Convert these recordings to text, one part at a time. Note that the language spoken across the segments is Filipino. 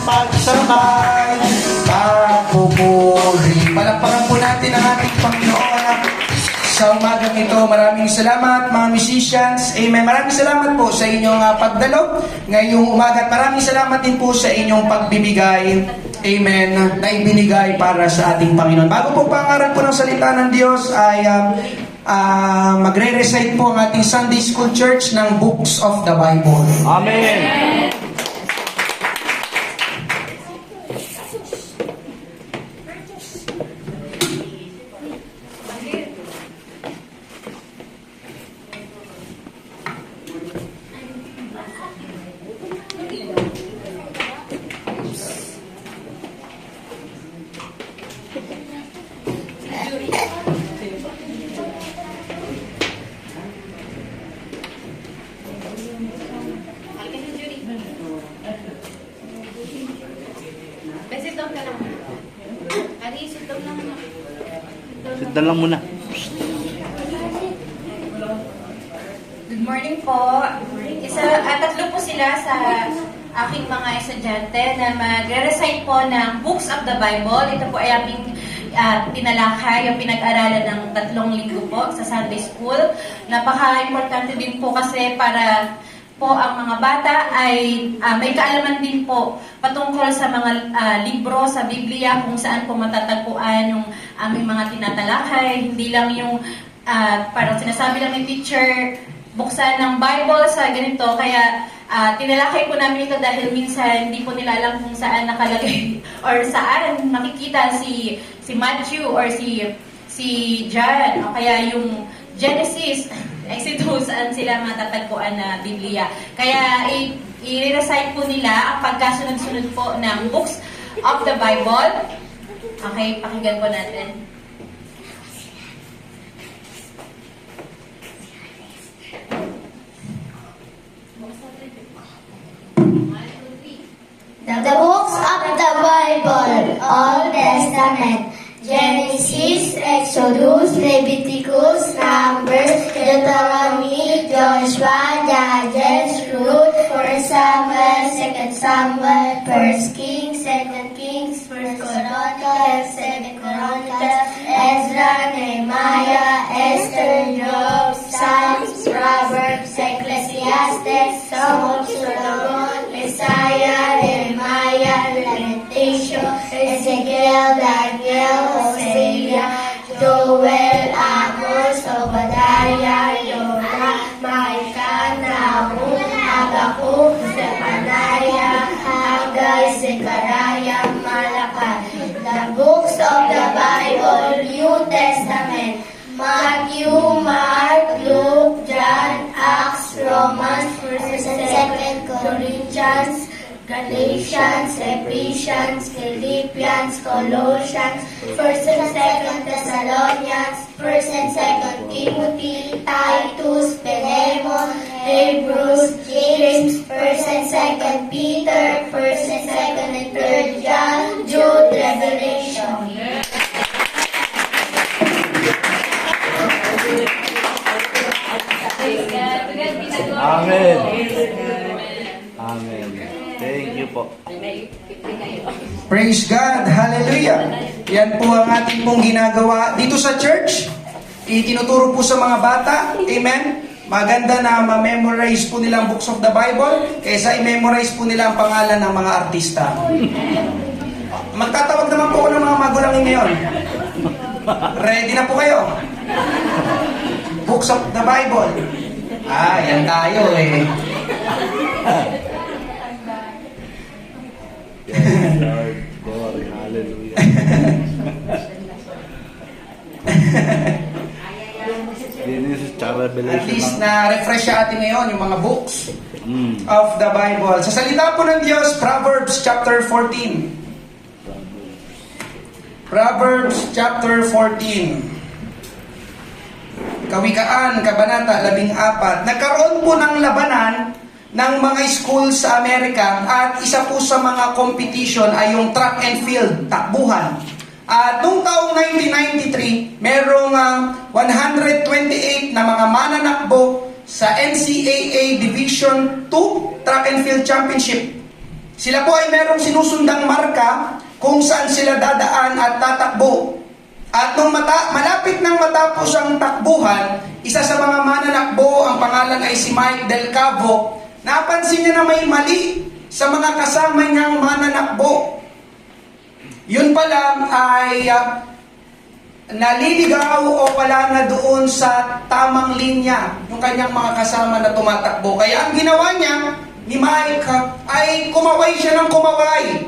magsabay papupuri. Palakpakan po natin ang ating Panginoon sa umagang ito. Maraming salamat mga musicians. Amen. Maraming salamat po sa inyong pagdalo ngayong umaga. Maraming salamat din po sa inyong pagbibigay. Amen. Na ibinigay para sa ating Panginoon. Bago po pangarap po ng salita ng Diyos ay magre-recite po ang ating Sunday School Church ng Books of the Bible. Amen. Sit lang muna. Good morning po. Tatlo po sila sa aking mga estudyante na magre-recite po ng Books of the Bible. Ito po ay aming tinalakay, yung pinag-aralan ng 3 linggo po sa Sunday School. Napaka-importante din po kasi para po ang mga bata ay may kaalaman din po patungkol sa mga libro sa Biblia, kung saan po matatagpuan yung aming mga tinatalakay. Hindi lang yung parang sinasabi lang ng teacher, buksan ng Bible sa ganito. Kaya tinalakay po namin ito dahil minsan hindi po nila alam kung saan nakalagay or saan makikita si Matthew or si John, o kaya yung Genesis, Exodus, saan sila matatagpuan na Biblia. Kaya i-recite po nila ang pagkasunod-sunod po ng Books of the Bible. Okay, pakinggan po natin. The books of the Bible, Old Testament, Genesis, Exodus, Leviticus, Numbers, Deuteronomy, Joshua, Judges, Ruth, 1 Samuel, 2 Samuel, 1 Kings, 2 Kings, 1 Chronicles, 2 Chronicles, Ezra, Nehemiah, Esther, Job, Psalms, Proverbs, Ecclesiastes, Song of Solomon, Isaiah, Nehemiah, Lamentation, Ezekiel, Daniel, Hosea, Joel, Amos, Obadiah, Jonah, Micah, Nahum, Habakkuk, Zephaniah, Haggai, Zechariah, Malachi. The books of the Bible, New Testament, Matthew, Mark, Luke, John, Acts, Romans, 1st and 2nd Corinthians, Galatians, Ephesians, Philippians, Colossians, 1st and 2nd Thessalonians, 1st and 2nd Timothy, Titus, Philemon, Hebrews, James, 1st and 2nd Peter, 1st and 2nd and 3rd John, Jude, Revelation. Amen. Amen. Thank you po. Praise God. Hallelujah. Yan po ang ating pong ginagawa dito sa church. Itinuturo po sa mga bata. Amen. Maganda na ma-memorize po nila ang Books of the Bible kaysa i-memorize po nila ang pangalan ng mga artista. Magtatawag naman po ako ng mga magulang ngayon. Ready na po kayo? Books of the Bible. Yan tayo eh. Yes, Lord. Glory. Hallelujah. Genesis, Revelation. At least na-refresh sa atin ngayon yung mga books of the Bible. Sa salita po ng Diyos, Proverbs chapter 14. Proverbs chapter 14. Kawikaan, Kabanata 14. Nagkaroon po ng labanan ng mga school sa Amerika at isa po sa mga competition ay yung track and field, takbuhan. At noong taong 1993, merong 128 na mga mananakbo sa NCAA Division 2 Track and Field Championship. Sila po ay merong sinusundang marka kung saan sila dadaan at tatakbo. At nung malapit nang matapos ang takbuhan, isa sa mga mananakbo, ang pangalan ay si Mike Del Cavo, napansin niya na may mali sa mga kasama niyang mananakbo. Yun pa lang ay naliligaw o wala na doon sa tamang linya yung kanyang mga kasama na tumatakbo. Kaya ang ginawa niya ni Mike ay kumaway siya ng kumaway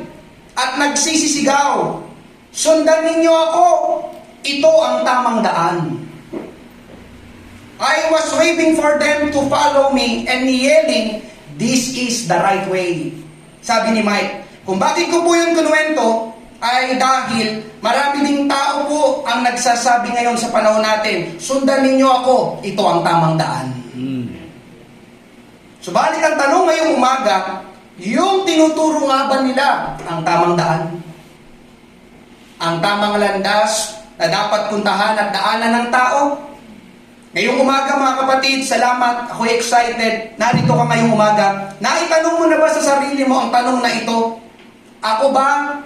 at nagsisisigaw, "Sundan ninyo ako, ito ang tamang daan." I was waiting for them to follow me and yelling, "This is the right way." Sabi ni Mike. Kung bakit ko po yung kinuwento ay dahil marami ding tao po ang nagsasabi ngayon sa panahon natin, "Sundan ninyo ako, ito ang tamang daan." Subalit ang tanong ngayong umaga, yung tinuturo nga ba nila ang tamang daan? Ang tamang landas na dapat puntahan at daanan ng tao? Ngayong umaga mga kapatid, salamat, ako'y excited, narito ka ngayong umaga. Naitanong mo na ba sa sarili mo ang tanong na ito? Ako ba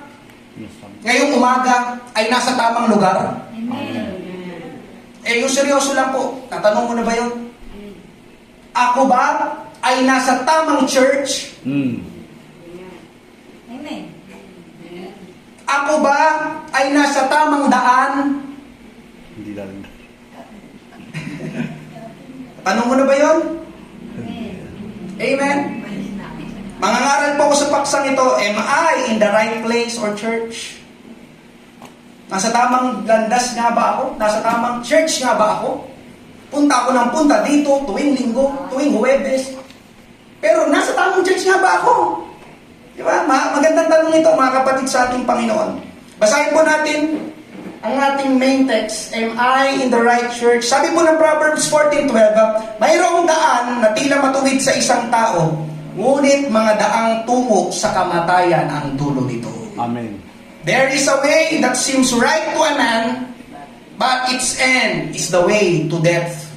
ngayong umaga ay nasa tamang lugar? Yung seryoso lang po, natanong mo na ba yun? Ako ba ay nasa tamang church? Ako ba ay nasa tamang daan? Hindi lang. Tanong mo na ba yun? Amen? Mangangaral po ako sa paksang ito, am I in the right place or church? Nasa tamang landas nga ba ako? Nasa tamang church nga ba ako? Punta ako ng punta dito, tuwing linggo, tuwing Huwebes. Pero nasa tamang church nga ba ako? Di ba? Magandang tanong ito mga kapatid sa ating Panginoon. Basahin po natin ang ating main text, am I in the right church? Sabi po ng Proverbs 14:12, mayroong daan na tila matuwid sa isang tao, ngunit mga daang tungo sa kamatayan ang dulo nito. Amen. There is a way that seems right to a man, but its end is the way to death.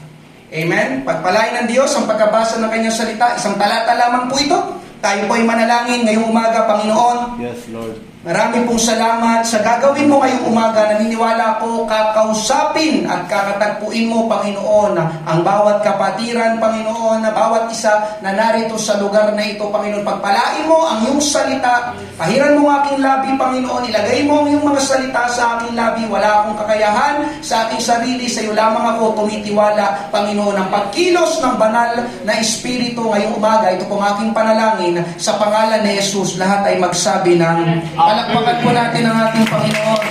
Amen? Pagpalain ng Diyos ang pagkabasa ng kanyang salita. Isang talata lamang po ito. Tayo po ay manalangin ngayong umaga, Panginoon. Yes, Lord. Maraming pong salamat sa gagawin mo ngayong umaga. Naniniwala po kakausapin at kakatagpuin mo, Panginoon, ang bawat kapatiran, Panginoon, na bawat isa na narito sa lugar na ito, Panginoon. Pagpalain mo ang iyong salita. Pahiran mo ang aking labi, Panginoon. Ilagay mo ang iyong mga salita sa aking labi. Wala akong kakayahan sa aking sarili. Sa iyo lamang ako tumitiwala, Panginoon. Ang pagkilos ng banal na Espiritu ngayong umaga, ito pong aking panalangin sa pangalan ni Jesus. Lahat ay magsabi ng palakpakan po natin ang ating Panginoon.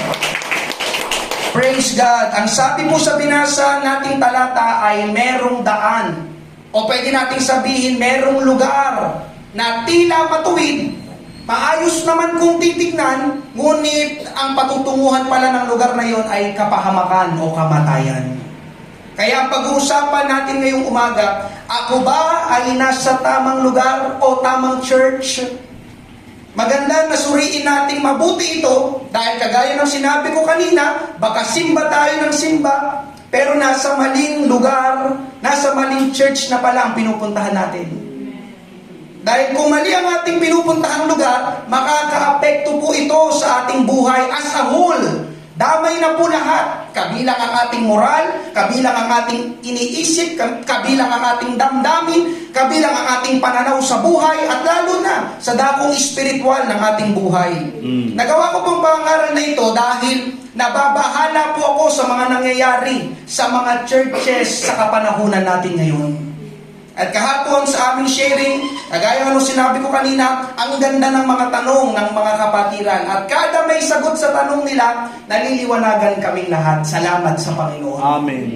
Praise God. Ang sabi po sa binasa nating talata ay merong daan. O pwede nating sabihin merong lugar na tila matuwid. Maayos naman kung titignan, ngunit ang patutunguhan pala ng lugar na yon ay kapahamakan o kamatayan. Kaya ang pag-uusapan natin ngayong umaga, ako ba ay nasa tamang lugar o tamang church? Maganda na suriin nating mabuti ito dahil kagaya ng sinabi ko kanina, baka simba tayo ng simba, pero nasa maling lugar, nasa maling church na pala ang pinupuntahan natin. Dahil kung mali ang ating pinupuntahang lugar, makaka-apekto po ito sa ating buhay as a whole. Damay na po lahat, kabilang ang ating moral, kabilang ang ating iniisip, kabilang ang ating damdamin, kabilang ang ating pananaw sa buhay, at lalo na sa dakong espiritual ng ating buhay. Nagawa ko pong pangaral na ito dahil nababahala po ako sa mga nangyayari sa mga churches sa kapanahunan natin ngayon. At kahapon sa aming sharing, kagaya ng sinabi ko kanina, ang ganda ng mga tanong ng mga kapatiran. At kada may sagot sa tanong nila, naliliwanagan kaming lahat. Salamat sa Panginoon. Amen.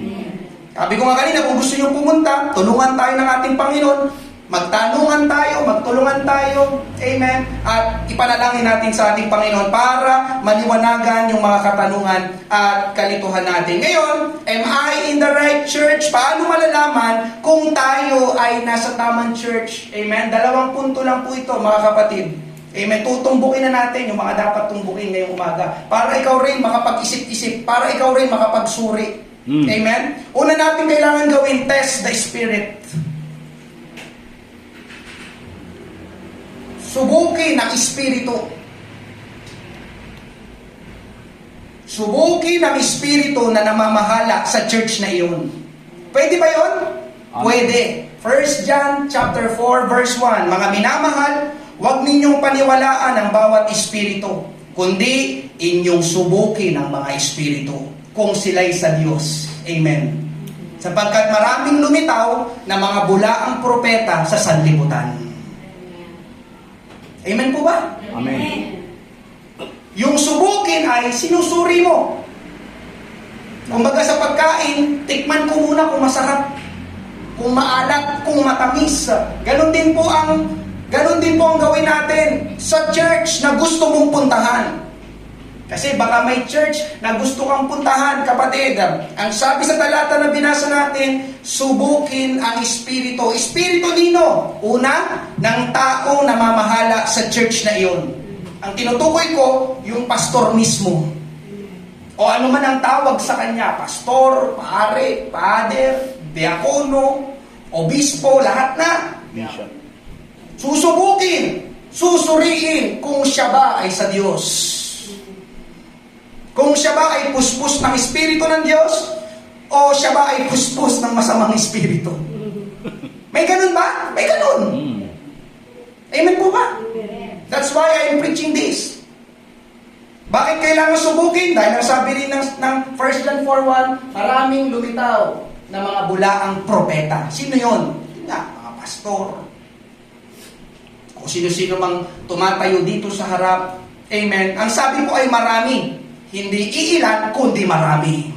Sabi ko nga kanina, kung gusto nyo pumunta, tulungan tayo ng ating Panginoon. Magtanungan tayo, magtulungan tayo. Amen. At ipanalangin natin sa ating Panginoon para maliwanagan yung mga katanungan at kalituhan natin. Ngayon, am I in the right church? Paano malalaman kung tayo ay nasa tamang church? Amen. 2 punto lang po ito, mga kapatid. Amen. Tutumbukin na natin yung mga dapat tumbukin ngayong umaga. Para ikaw rin makapag-isip-isip. Para ikaw rin makapagsuri. Amen. Una natin kailangan gawin, test the Spirit. Subukin ang Espiritu. Subukin ang Espiritu na namamahala sa church na iyon. Pwede ba yun? Amen. Pwede. 1 John chapter 4 verse 1, mga minamahal, huwag ninyong paniwalaan ang bawat espiritu, kundi inyong subukin ang mga espiritu kung sila'y sa Diyos. Amen. Sapagkat maraming lumitaw na mga bulaang propeta sa sanlibutan. Amen po ba? Amen. Yung subukin ay sinusuri mo. Kumbaga sa pagkain, tikman ko muna kung masarap, kung maalat, kung matamis. Ganon din po ang gawin natin sa church na gusto mong puntahan. Kasi baka may church na gusto kang puntahan, kapatid. Ang sabi sa talata na binasa natin, subukin ang Espiritu. Espiritu nino? Una, ng taong namamahala sa church na iyon. Ang tinutukoy ko, yung pastor mismo. O ano man ang tawag sa kanya, pastor, pare, father, diakono, obispo, lahat na. Bishop. Susubukin, susuriin kung siya ba ay sa Diyos. Kung siya ba ay puspos ng Espiritu ng Diyos, o siya ba ay puspos ng masamang Espiritu. May ganun ba? May ganun. Amen po ba? That's why I'm preaching this. Bakit kailangan subukin? Dahil ang sabi rin ng 1 John 4:1, maraming lumitaw na mga bulaang propeta. Sino yun? Yun nga, mga pastor. Kung sino-sino mang tumatayo dito sa harap. Amen. Ang sabi po ay marami. Hindi iilan, kundi marami.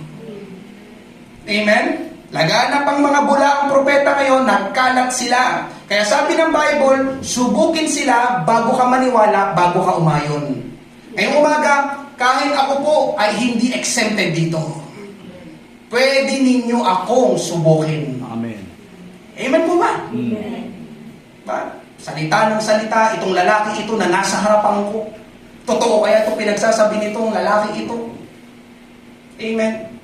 Amen? Laganap ang mga bulaang propeta ngayon, nagkalat sila. Kaya sabi ng Bible, subukin sila bago ka maniwala, bago ka umayon. Ngayong umaga, kahit ako po ay hindi exempted dito. Pwede ninyo akong subukin. Amen. Amen po ba? Ba? Salita ng salita, itong lalaki ito na nasa harapan ko. Totoo kaya ito pinagsasabi nitong lalaki ito? Amen.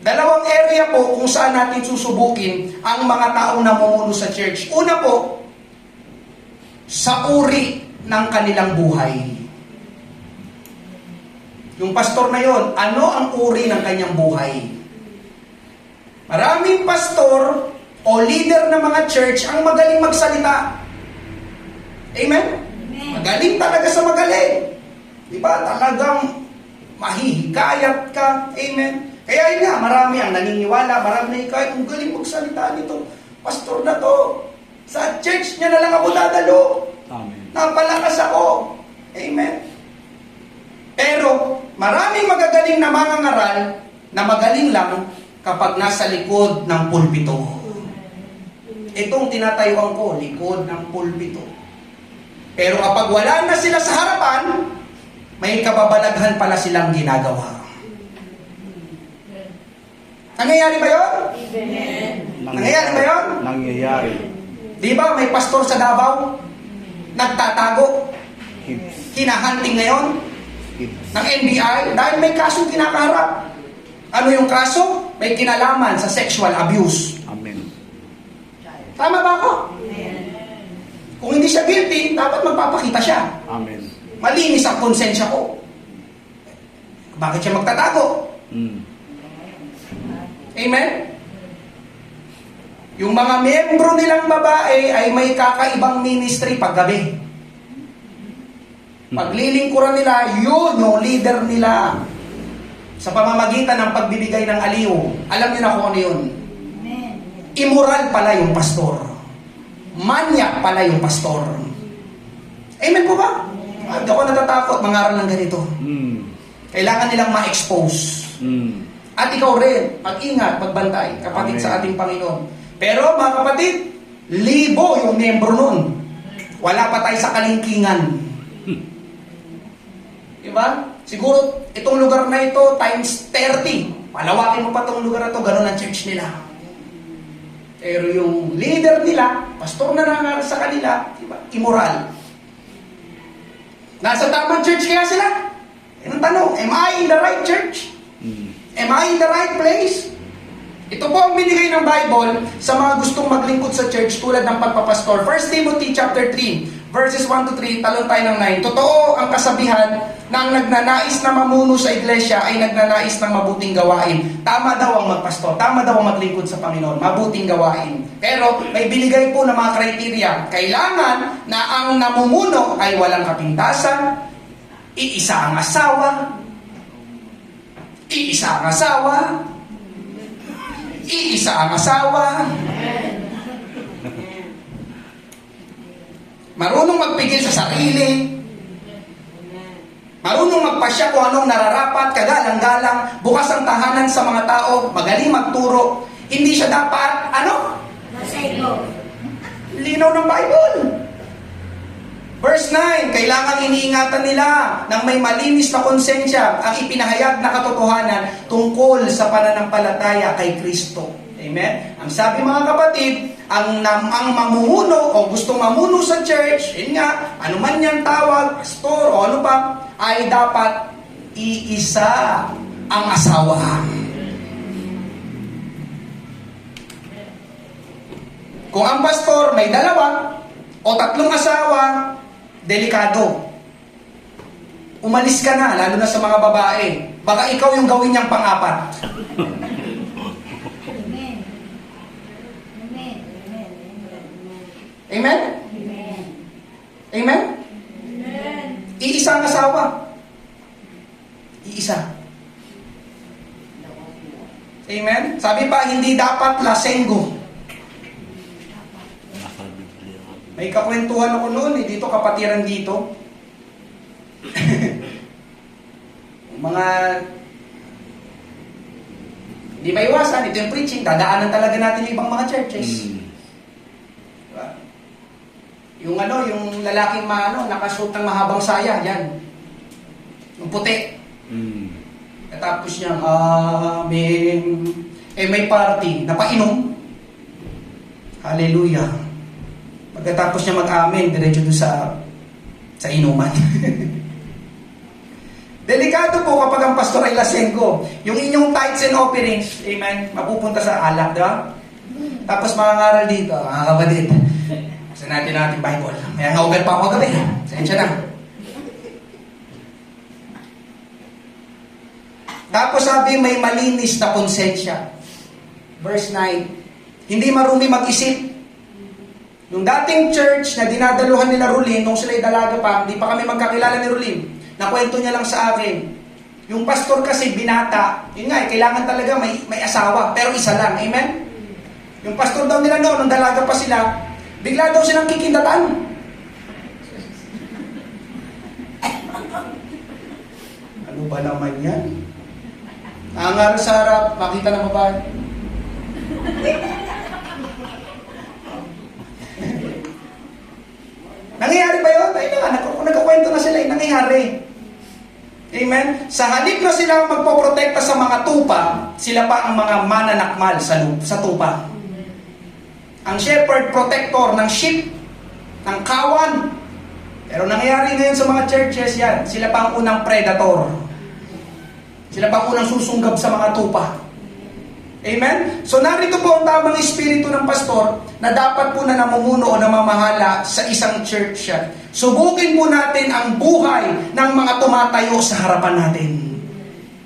Dalawang area po kung saan natin susubukin ang mga taong namumuno sa church. Una po, sa uri ng kanilang buhay. Yung pastor na yon, ano ang uri ng kanyang buhay? Maraming pastor o leader ng mga church ang magaling magsalita. Amen? Magaling talaga sa magaling. Diba? Talagang mahihikayat ka. Amen? Kaya yun nga, marami ang naniniwala, marami na hikayat. Ang galing magsalita nito. Pastor na to. Sa church niya na lang ako dadalo. Amen. Napalakas ako. Amen? Pero, maraming magagaling na mangangaral na magaling lang kapag nasa likod ng pulpito. Itong tinatayuan ko, likod ng pulpito. Pero kapag wala na sila sa harapan, may kababalaghan pala silang ginagawa. Nangyayari ba yun? Nangyayari ba yun? Nangyayari. Di ba may pastor sa Davao? Nagtatago? Hips. Hinahunting ngayon? Hips. Ng NBI? Dahil may kasong kinakaharap. Ano yung kaso? May kinalaman sa sexual abuse. Amen. Tama ba ako? Kung hindi siya guilty, dapat magpapakita siya. Amen. Malinis ang konsensya ko. Bakit siya magtatago? Amen? Yung mga membro nilang babae ay may kakaibang ministry paggabi. Paglilingkuran nila, yun yung leader nila. Sa pamamagitan ng pagbibigay ng aliw. Alam niyo na kung ano yun. Immoral pala yung pastor. Manyak pala yung pastor. Amen po ba? Hindi ako natatakot mangaral ng ganito. Kailangan nilang ma-expose. At ikaw rin, mag-ingat, magbantay, kapatid Amen. sa ating Panginoon. Pero mga kapatid, libo yung membro nun. Wala pa tayo sa kalingkingan. Diba? Siguro, itong lugar na ito, times 30. Palawakin mo pa itong lugar na ito, ganun ang church nila. Pero yung leader nila, pastor na nangaral sa kanila, diba? Immoral. Nasa tamang church kaya sila? Yan ang tanong, am I in the right church? Am I in the right place? Ito po ang binigay ng Bible sa mga gustong maglingkod sa church tulad ng pagpapastor. 1 Timothy chapter 3, verses 1 to 3, talon tayo ng 9. Totoo ang kasabihan na ang nagnanais na mamuno sa iglesia ay nagnanais ng mabuting gawain. Tama daw ang magpastor, tama daw ang maglingkod sa Panginoon, mabuting gawain. Pero may binigay po na mga kriteria. Kailangan na ang namumuno ay walang kapintasan, iisa ang asawa, iisa ang asawa, iisa ang asawa, marunong magpigil sa sarili, marunong magpasya kung anong nararapat, kagalang-galang, bukas ang tahanan sa mga tao, magaling magturo. Hindi siya dapat, linaw ng Bible. Verse 9, kailangan iniingatan nila ng may malinis na konsensya ang ipinahayag na katotohanan tungkol sa pananampalataya kay Kristo. Amen? Ang sabi mga kapatid, ang mamumuno o gustong mamuno sa church, yun nga, ano man yan tawag, pastor o ano pa, ay dapat iisa ang asawa. Kung ang pastor may 2 o 3 asawa, delikado. Umalis ka na, lalo na sa mga babae. Baka ikaw yung gawin niyang pang-4. Amen? Amen? Iisa ang asawa. Iisa. Amen? Sabi pa, hindi dapat lasenggo. May kakwentuhan ako noon, dito kapatiran dito. Mga hindi maiwasan, ito yung preaching, dadaanan talaga natin yung ibang mga churches. Diba? Yung yung lalaking nakasuot ng mahabang saya, yan. Yung puti. Tapos niya, amen. May party, napainom. Hallelujah. Pagkatapos niya mag-amen, diretso doon sa inuman. Delikado po kapag ang pastor ay lasenggo. Yung inyong tithes and offerings, amen, mapupunta sa alak, diba? Tapos mangangaral dito, mga kapatid. Kasi natin Bible. May hangover pa ako gabi. Sensya na. Tapos sabi, may malinis na konsensya. Verse 9. Hindi marumi mag-isip. Yung dating church na dinadaluhan nila Rulin, nung sila'y dalaga pa, hindi pa kami magkakilala ni Rulin, nakwento niya lang sa akin. Yung pastor kasi binata, yun nga, kailangan talaga may asawa, pero isa lang, amen? Yung pastor daw nila noon, nung dalaga pa sila, bigla daw silang kikindatan. Ano ba naman yan? Nangangaral sa harap, makita ng babae. Nangyayari ba yun? Ay na, nagkukwento na sila, nangyayari. Amen? Sa halip na sila magpoprotekta sa mga tupa, sila pa ang mga mananakmal sa tupa. Ang shepherd, protector ng sheep, ng kawan. Pero nangyayari ngayon sa mga churches yan, sila pa ang unang predator. Sila pa ang unang susunggab sa mga tupa. Amen? So narito po ang tamang espiritu ng pastor na dapat po na namumuno o namamahala sa isang church siya. Subukin po natin ang buhay ng mga tumatayo sa harapan natin.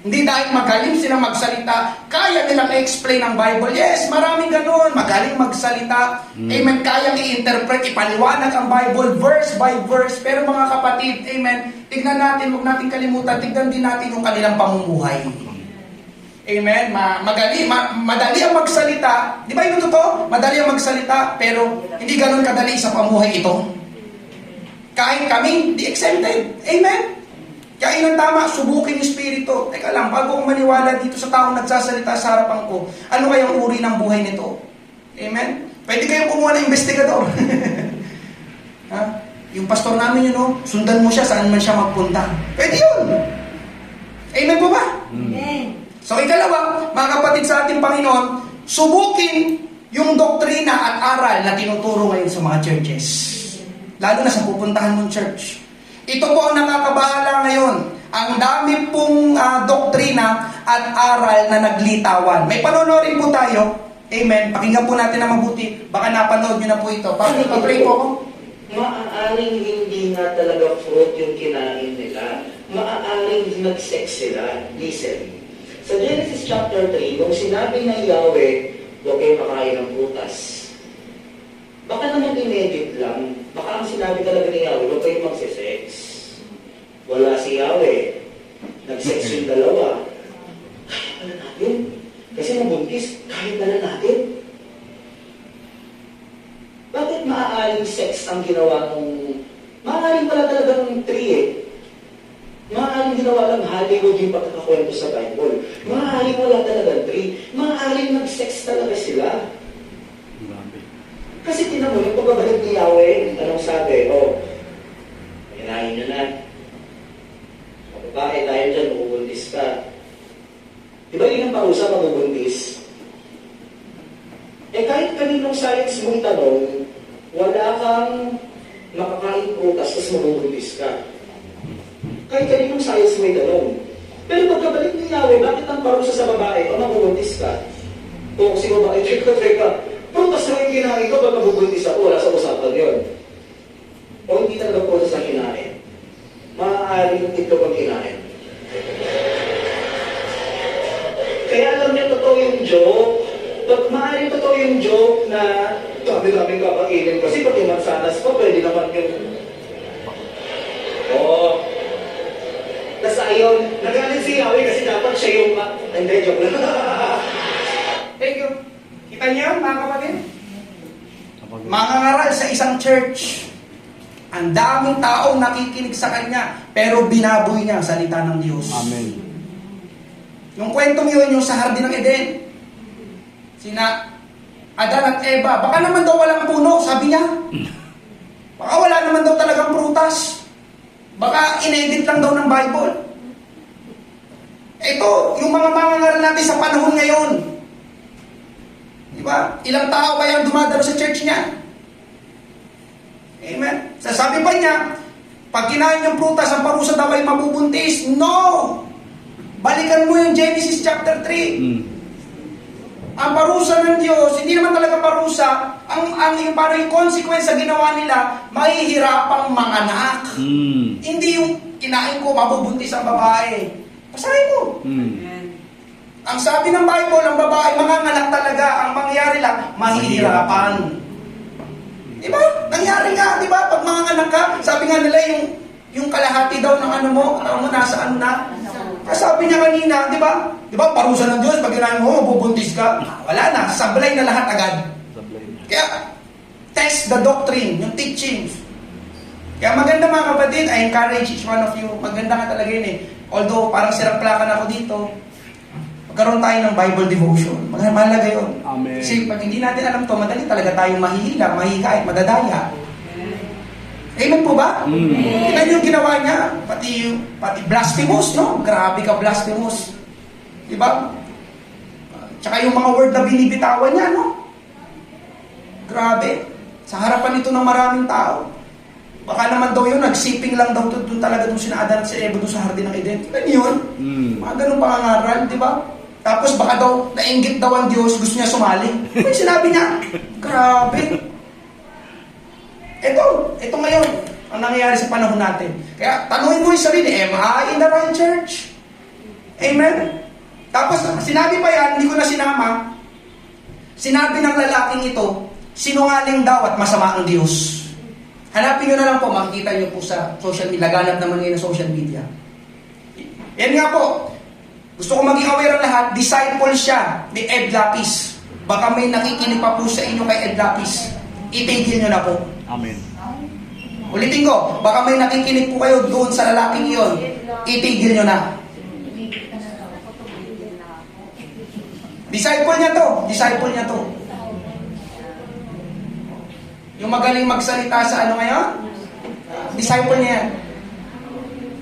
Hindi dahil magaling silang magsalita, kaya nilang i-explain ang Bible. Yes, maraming ganun. Magaling magsalita. Amen. Kayang i-interpret, ipaliwanag ang Bible verse by verse. Pero mga kapatid, amen, tignan natin, huwag natin kalimutan, tignan din natin yung kanilang pamumuhay. Amen. Madali ang magsalita. Di ba yun totoo? Madali ang magsalita, pero hindi ganun kadali sa pamuhay ito. Kahit kami, di exempted. Amen. Kaya yun ang tama, subukin yung Espiritu. Teka lang, bago akong maniwala dito sa taong nagsasalita sa harapan ko, ano kayang uri ng buhay nito? Amen? Pwede kayong kumuha ng investigador. Ha? Yung pastor namin yun, sundan mo siya saan man siya magpunta. Pwede yun. Amen po ba? Amen. So ikalawa, mga kapatid sa ating Panginoon, subukin yung doktrina at aral na tinuturo ngayon sa mga churches. Lalo na sa pupuntahan mong church. Ito po ang nakakabahala ngayon. Ang dami pong doktrina at aral na naglitawan. May panonorin po tayo. Amen. Pakinggan po natin na mabuti. Baka napanood nyo na po ito. Pa-pray po ako. maaaring hindi nga talaga fruit yung kinain nila. Maaaring nag-sex sila. Listen. Sa Genesis chapter 3, nung sinabi ng Yahweh, huwag kayong makain ng prutas. Baka naman inedit lang. Baka ang sinabi talaga ni Yahweh, huwag kayong magsisex. Wala si Yahweh. Nag-sex yung dalawa. Kaya pala natin. Kasi mabuntis, kaya pala natin. Bakit maaaring sex ang ginawa nung... Maaaring pala talagang 3 eh. Maaaring ginawa lang Hollywood yung pagkakakwento sa Bible. Maaaring wala talagang 3. Maaaring nag-sex talaga sila. Grabe. Kasi tinan mo, yung pagbabalik ni Yahweh, anong sabi? Kinain nyo na. Babae tayo dyan, mabubuntis ka. Diba yun ang parusa, mabubuntis? Kahit kaninong science mong tanong, wala kang makakain prutas, tapos mabubuntis ka. Kahit kaninong science may tanong. Pero pagkabalik ni Yahweh, bakit ang parusa sa babae, mabubuntis ka? O si babae, teka, prutas na yung kinain ko, ba't mabubuntis ako? Wala sa usapan yun. O hindi talaga prutas na kinain. Maaaring itlog ang kinain. Kaya alam niyo, totoo yung joke. Maaaring totoo yung joke na dami-daming kakainin kasi pati mansanas pa, pwede naman yung... Oo. Tapos ayun, nagalit si Yahweh kasi dapat siya yung... Hindi, joke lang. Thank you. Kita niyo, mga kapatid? Mangangaral sa isang church. Ang daming taong nakikinig sa kanya, pero binaboy niya ang salita ng Diyos. Amen. Yung kwentong yun, yung sa Hardin ng Eden. Sina Adan at Eva, baka naman daw walang puno, sabi niya. Baka wala naman daw talagang prutas. Baka inedit lang daw ng Bible. Ito, yung mga mangangaral natin sa panahon ngayon. Di ba? Ilang tao kaya ang dumadalo sa church niya? Amen. Sasabi pa niya, pag kinain yung prutas, ang parusa daw ay mabubuntis. No! Balikan mo yung Genesis chapter 3. Ang parusa ng Diyos, hindi naman talaga parusa, yung parang yung consequence sa ginawa nila, mahihirapang manganak. Hindi yung kinain ko, mabubuntis ang babae. Pasahin mo. Ang sabi ng Bible, ang babae, manganganak talaga, ang mangyayari lang, mahihirapan. Diba? Nangyari nga, diba? Pag manganganak ka, sabi nga nila yung kalahati daw ng ano mo nasa ano na. Sabi niya kanina, di ba? Di ba, parusa ng Diyos, pag ginahin mo, mabubuntis ka. Wala na, sablay na lahat agad. Kaya, test the doctrine, yung teachings. Kaya maganda mga kapatid, I encourage each one of you, maganda nga talaga yun eh. Although, parang sirap-plakan ako dito, magkaroon tayo ng Bible devotion. Mahalaga yun. Amen. Kasi pag hindi natin alam to, madali talaga tayong mahihila, mahihikait, madadaya. Amen po ba? Tignan yung ginawa niya, pati blasphemous, no? Grabe ka, blasphemous. Diba? Tsaka yung mga word na binibitawan niya, no? Grabe. Sa harapan ito ng maraming tao. Baka naman daw yun, nagsiping lang daw doon talaga doon sina Adan at si Eva doon sa Hardin ng Eden. Tignan yun. Mga ganun pangangaral, di ba? Tapos baka daw, nainggit daw ang Diyos, gusto niya sumali. Ano yung sinabi niya? Grabe. Ito ngayon, ang nangyayari sa panahon natin. Kaya tanungin mo yung sarili, am I in the right church? Amen? Tapos sinabi pa yan, hindi ko na sinama, sinabi ng lalaking ito, sinungaling daw at masama ang Diyos. Hanapin nyo na lang po, makikita nyo po sa social media, laganap naman ngayon sa social media. Yan nga po, gusto ko maging aware ang lahat, disciple siya ni Ed Lapis. Baka may nakikinig pa po sa inyo kay Ed Lapis. Itigil nyo na po. Amen. Ulitin ko, baka may nakikinig po kayo doon sa lalaking iyon. Itigil nyo na. Disciple niya to. Disciple niya to. Yung magaling magsalita sa ano ngayon? Disciple niya yan.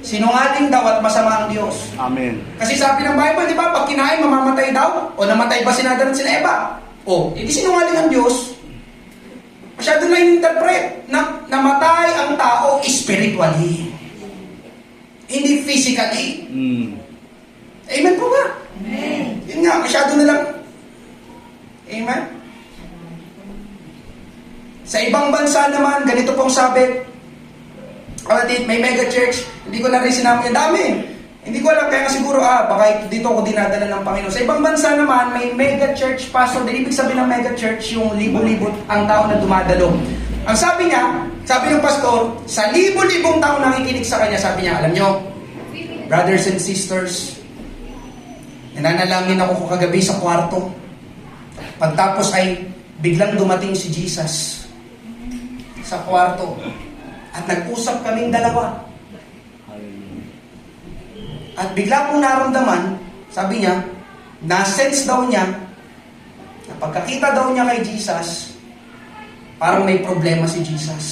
Sinungaling daw at masama ang Diyos. Amen. Kasi sabi ng Bible, di ba, pag kinain, mamamatay daw. O namatay ba si Adan at si Eva? O, hindi sinungaling ang Diyos. Masyado na in-interpret na namatay ang tao spiritually. Hindi physically. Amen po ba? Amen. Yun nga, masyado na lang. Amen? Sa ibang bansa naman, ganito pong sabi, kapatid, may mega church, hindi ko na rin sinabi, ang dami. Hindi ko alam, kaya nga siguro, baka dito ako dinadala ng Panginoon. Sa ibang bansa naman, may mega church pastor. Ibig sabihin ng mega church, yung libo-libo ang tao na dumadalo. Ang sabi niya, sabi ng pastor, sa libo-libong tao nakikinig sa kanya, sabi niya, alam nyo, brothers and sisters, nananalangin ako kagabi sa kwarto. Pagtapos ay biglang dumating si Jesus sa kwarto. At nag-usap kaming dalawa. At bigla kong naramdaman, sabi niya, na-sense daw niya, na pagkakita daw niya kay Jesus, parang may problema si Jesus.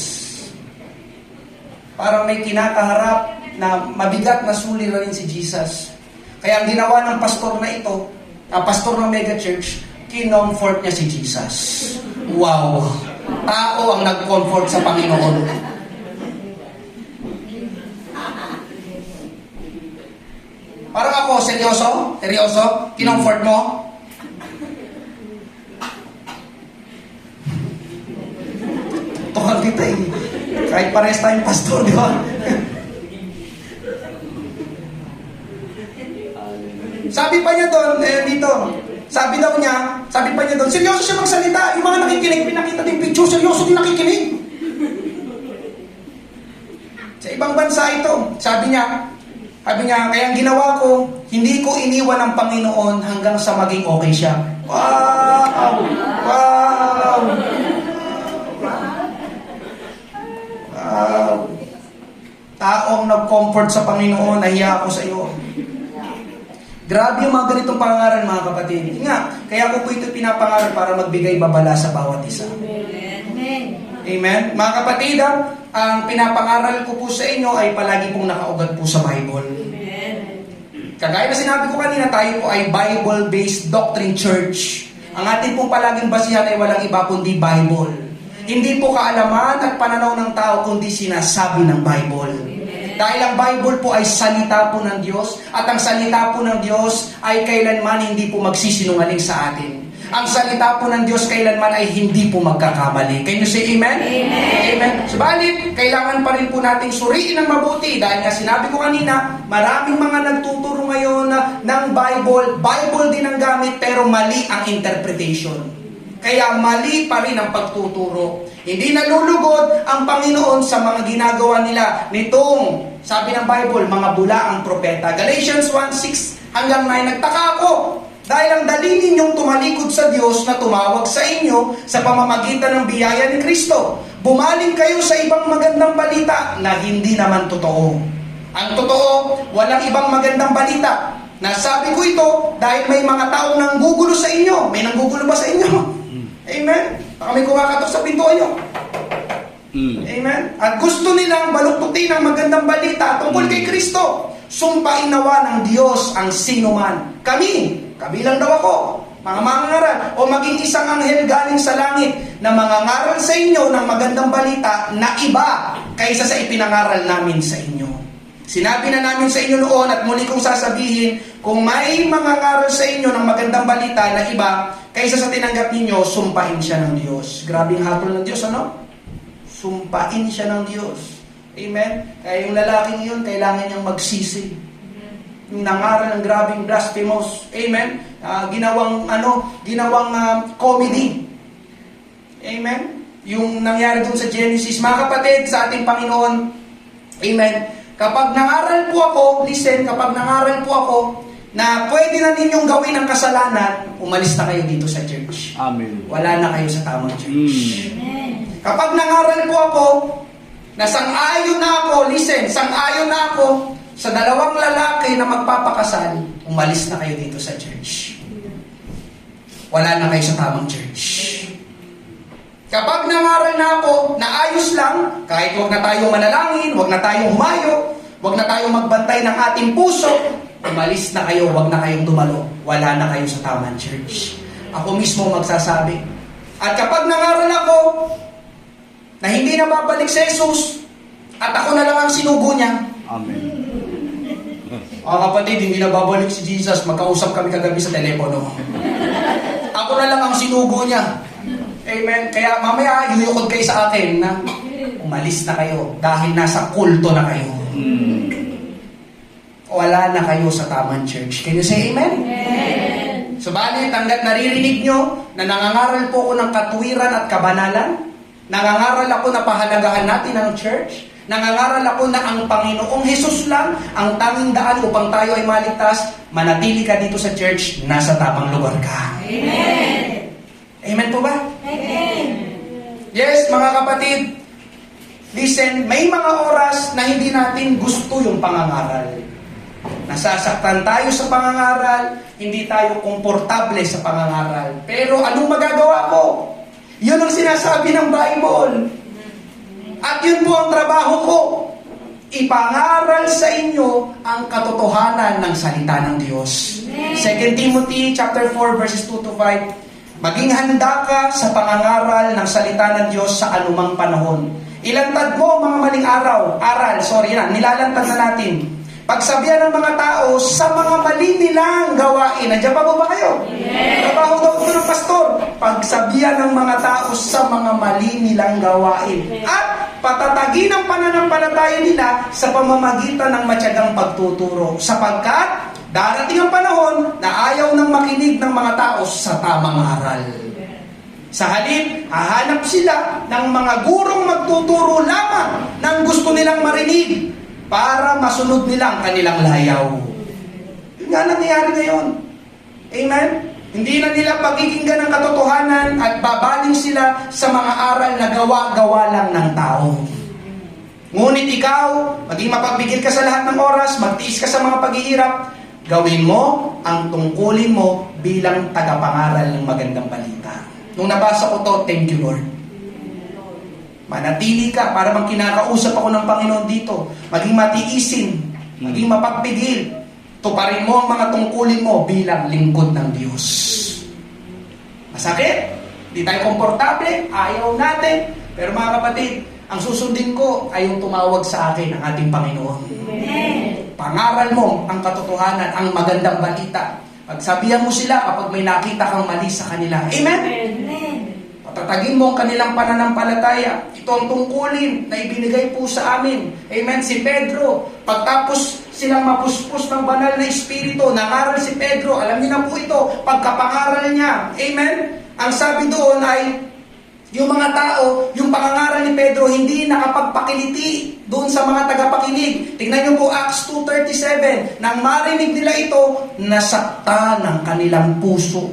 Parang may kinakaharap na mabigat na suliranin si Jesus. Kaya ang ginawa ng pastor na ito, pastor ng mega church, kinomfort niya si Jesus. Wow! Tao ang nag-comfort sa Panginoon. Parang ako, seryoso, kinomfort mo. Tuhal kita eh. Kahit pares tayong pastor, di ba? Sabi pa niya doon, dito, sabi pa niya doon, seryoso siya magsalita. Yung mga nakikinig, pinakita din picture, seryoso din nakikinig. Sa ibang bansa ito, sabi niya, kaya ang ginawa ko, hindi ko iniwan ang Panginoon hanggang sa maging okay siya. Wow! Wow! Wow! Taong nag-comfort sa Panginoon, nahiya ako sa iyo. Grabe yung mga ganitong pangangaral, mga kapatid. Nga, kaya ko po ito pinapangaral para magbigay babala sa bawat isa. Amen. Mga kapatid, ang pinapangaral ko po sa inyo ay palagi pong nakaugat po sa Bible. Kagaya na sinabi ko kanina, tayo po ay Bible-based doctrine church. Ang ating pong palaging basihan ay walang iba kundi Bible. Hindi po kaalaman at pananaw ng tao kundi sinasabi ng Bible. Dahil ang Bible po ay salita po ng Diyos at ang salita po ng Diyos ay kailanman hindi po magsisinungaling sa atin. Ang salita po ng Diyos kailanman ay hindi po magkakamali. Can you say amen? Amen. Amen. Subalit, kailangan pa rin po nating suriin ng mabuti. Dahil nga sinabi ko kanina, maraming mga nagtuturo ngayon ng Bible din ang gamit pero mali ang interpretation. Kaya mali pa rin ang pagtuturo. Hindi nalulugod ang Panginoon sa mga ginagawa nila nitong, sabi ng Bible, mga bula ang propeta. Galatians 1:6 hanggang 9, nagtaka ako. Dahil ang dali ninyong tumalikod sa Diyos na tumawag sa inyo sa pamamagitan ng biyaya ni Kristo. Bumaling kayo sa ibang magandang balita na hindi naman totoo. Ang totoo, walang ibang magandang balita. Nasabi ko ito dahil may mga taong nanggugulo sa inyo. May nanggugulo ba sa inyo? Amen? Baka may kumakatok sa pintuan nyo. Amen? At gusto nilang baluktutin ang magandang balita tungkol kay Kristo. Sumpain nawa ng Diyos ang sino man. Kabilang daw ako, mga mangangaral, o maging isang anghel galing sa langit na mangangaral sa inyo ng magandang balita na iba kaysa sa ipinangaral namin sa inyo. Sinabi na namin sa inyo noon at muli kong sasabihin, kung may mangangaral sa inyo ng magandang balita na iba kaysa sa tinanggap ninyo, sumpain siya ng Diyos. Grabing hatol ng Diyos, ano? Sumpain siya ng Diyos. Amen? Kaya yung lalaking yun, kailangan niyang magsisi. Yung nangaral ng grabing blasphemous. Amen? Ginawang comedy. Amen? Yung nangyari dun sa Genesis. Mga kapatid, sa ating Panginoon, amen, kapag nangaral po ako, kapag nangaral po ako, na pwede na ninyong gawin ang kasalanan, umalis na kayo dito sa church. Amen. Wala na kayo sa tamang church. Kapag nangaral po ako, na sang-ayon na ako, sang-ayon na ako sa dalawang lalaki na magpapakasal, umalis na kayo dito sa church. Wala na kayo sa tamang church. Kapag nangaral na ako, na ayos lang, kahit wag na tayong manalangin, wag na tayong humayo, wag na tayong magbantay ng ating puso, umalis na kayo, wag na kayong dumalo. Wala na kayo sa tamang church. Ako mismo magsasabi. At kapag nangaral ako, na hindi na babalik si Jesus, at ako na lang ang sinugo niya. Amen. Kapatid, hindi na babalik si Jesus, magkausap kami kagabi sa telepono. Ako na lang ang sinugo niya. Amen. Kaya mamaya yuyukod kayo sa akin na umalis na kayo dahil nasa kulto na kayo. Wala na kayo sa tamang church. Can you say amen? Amen. Subalit, hanggat naririnig nyo na nangangaral po ako ng katuwiran at kabanalan, nangangaral ako na pahalagahan natin ang church, nangangaral ako na ang Panginoong Hesus lang ang tanging daan upang tayo ay maligtas, manatili ka dito sa church, nasa tamang lugar ka. Amen. Amen po ba? Amen. Yes, mga kapatid, listen, may mga oras na hindi natin gusto yung pangangaral. Nasasaktan tayo sa pangangaral, hindi tayo komportable sa pangangaral. Pero anong magagawa ko? Yun ang sinasabi ng Bible. At yun po ang trabaho ko. Ipangaral sa inyo ang katotohanan ng salita ng Diyos. 2 Timothy chapter 4 verses 2 to 5. Maging handa ka sa pangangaral ng salita ng Diyos sa anumang panahon. Ilantad mo mga maling nilalantad na natin. Pagsabihan ng mga tao sa mga mali nilang gawain. Nandiyan pa po ba kayo? Trabaho daw ito ng pastor. Pagsabihan ng mga tao sa mga mali nilang gawain. At patatagin ang pananampalataya nila sa pamamagitan ng matyagang pagtuturo. Sapagkat darating ang panahon na ayaw nang makinig ng mga tao sa tamang aral. Sa halip, hahanap sila ng mga gurong magtuturo lamang ng gusto nilang marinig para masunod nila ang kanilang layaw. Yun nga nangyayari ngayon. Amen? Hindi na nila pagkikinggan ng katotohanan at babaling sila sa mga aral na gawa-gawa lang ng tao. Ngunit ikaw, maging mapagbigil ka sa lahat ng oras, magtiis ka sa mga paghihirap, gawin mo ang tungkulin mo bilang tagapangaral ng magandang balita. Nung nabasa ko to, thank you Lord. Manatili ka para bang kinakausap ako ng Panginoon dito. Maging matiisin, maging mapagpigil. Tuparin mo ang mga tungkulin mo bilang lingkod ng Diyos. Masakit? Di tayo komportable? Ayaw natin. Pero mga kapatid, ang susundin ko ay yung tumawag sa akin ng ating Panginoon. Amen. Pangaral mo ang katotohanan, ang magandang balita. Pagsabihan mo sila kapag may nakita kang mali sa kanila. Amen? Amen. Patatagin mo ang kanilang pananampalataya. Ito ang tungkulin na ibinigay po sa amin. Amen? Si Pedro, pagtapos silang mapuspos ng banal na espiritu, nangaral si Pedro, alam niyo na po ito, pagkapangaral niya. Amen? Ang sabi doon ay, yung mga tao, yung pangangaral ni Pedro, hindi nakapagpakiliti doon sa mga tagapakinig. Tingnan niyo po Acts 2:37. Nang marinig nila ito, nasaktan ang kanilang puso.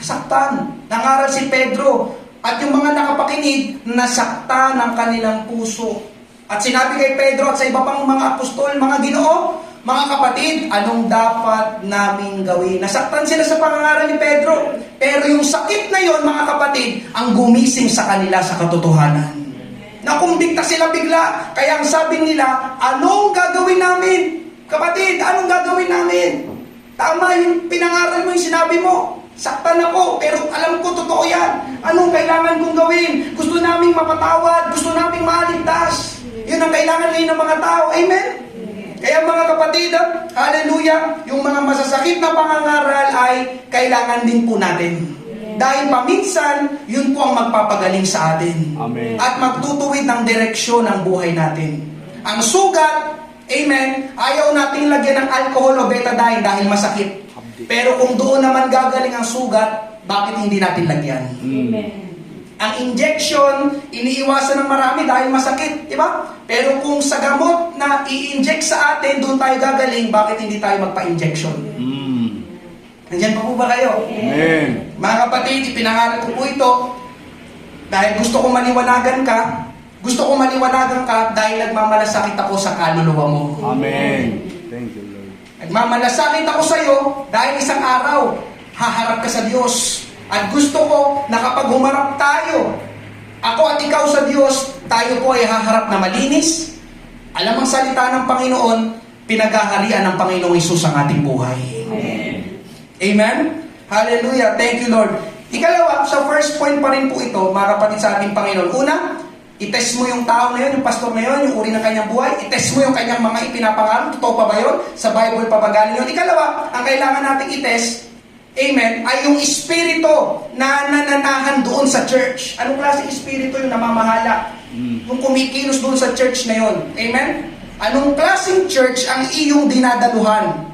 Nasaktan. Nangaral si Pedro. At yung mga nakapakinig, nasaktan ang kanilang puso. At sinabi kay Pedro at sa iba pang mga apostol, mga Ginoo, mga kapatid, anong dapat naming gawin? Nasaktan sila sa pangangaral ni Pedro. Pero yung sakit na yon, mga kapatid, ang gumising sa kanila sa katotohanan. Nakumbikta sila bigla. Kaya ang sabi nila, anong gagawin namin? Kapatid, anong gagawin namin? Tama yung pinangaral mo, yung sinabi mo. Saktan ako, pero alam ko totoo yan. Anong kailangan kong gawin? Gusto naming mapatawad, gusto naming maligtas. Yun ang kailangan ngayon ng mga tao. Amen? Kaya mga kapatid, hallelujah, yung mga masasakit na pangangaral ay kailangan din po natin. Dahil paminsan, yun po ang magpapagaling sa atin. Amen. At magtutuwid ng direksyon ng buhay natin. Ang sugat, amen, ayaw nating lagyan ng alcohol o betadine dahil masakit. Pero kung doon naman gagaling ang sugat, bakit hindi natin lagyan? Amen. Ang injection, iniiwasan ng marami dahil masakit, di ba? Pero kung sa gamot na i-inject sa atin, doon tayo gagaling, bakit hindi tayo magpa-injection? Nandiyan pa po ba kayo? Amen. Mga kapatid, ipinangaral ko po ito dahil gusto kong maliwanagan ka. Gusto kong maliwanagan ka dahil nagmamalasakit ako sa kaluluwa mo. Amen. Thank you, Lord. Nagmamalasakit ako sa iyo dahil isang araw, haharap ka sa Diyos. At gusto ko na kapag humarap tayo, ako at ikaw sa Diyos, tayo po ay haharap na malinis. Alam ang salita ng Panginoon, pinaghaharian ng Panginoong Hesus ang ating buhay. Amen. Amen? Hallelujah. Thank you, Lord. Ikalawa, sa first point pa rin po ito, mga kapatid sa ating Panginoon. Una, itest mo yung tao na yun, yung pastor na yun, yung uri ng kanyang buhay. Itest mo yung kanyang mga ipinapangaral. Totoo pa ba yun? Sa Bible pa ba galing yun? Ikalawa, ang kailangan nating itest, Amen, ay yung espiritu na nananahan doon sa church. Anong klaseng espiritu yung namamahala? Yung kumikilos doon sa church na yon. Amen? Anong klaseng church ang iyong dinadaluhan?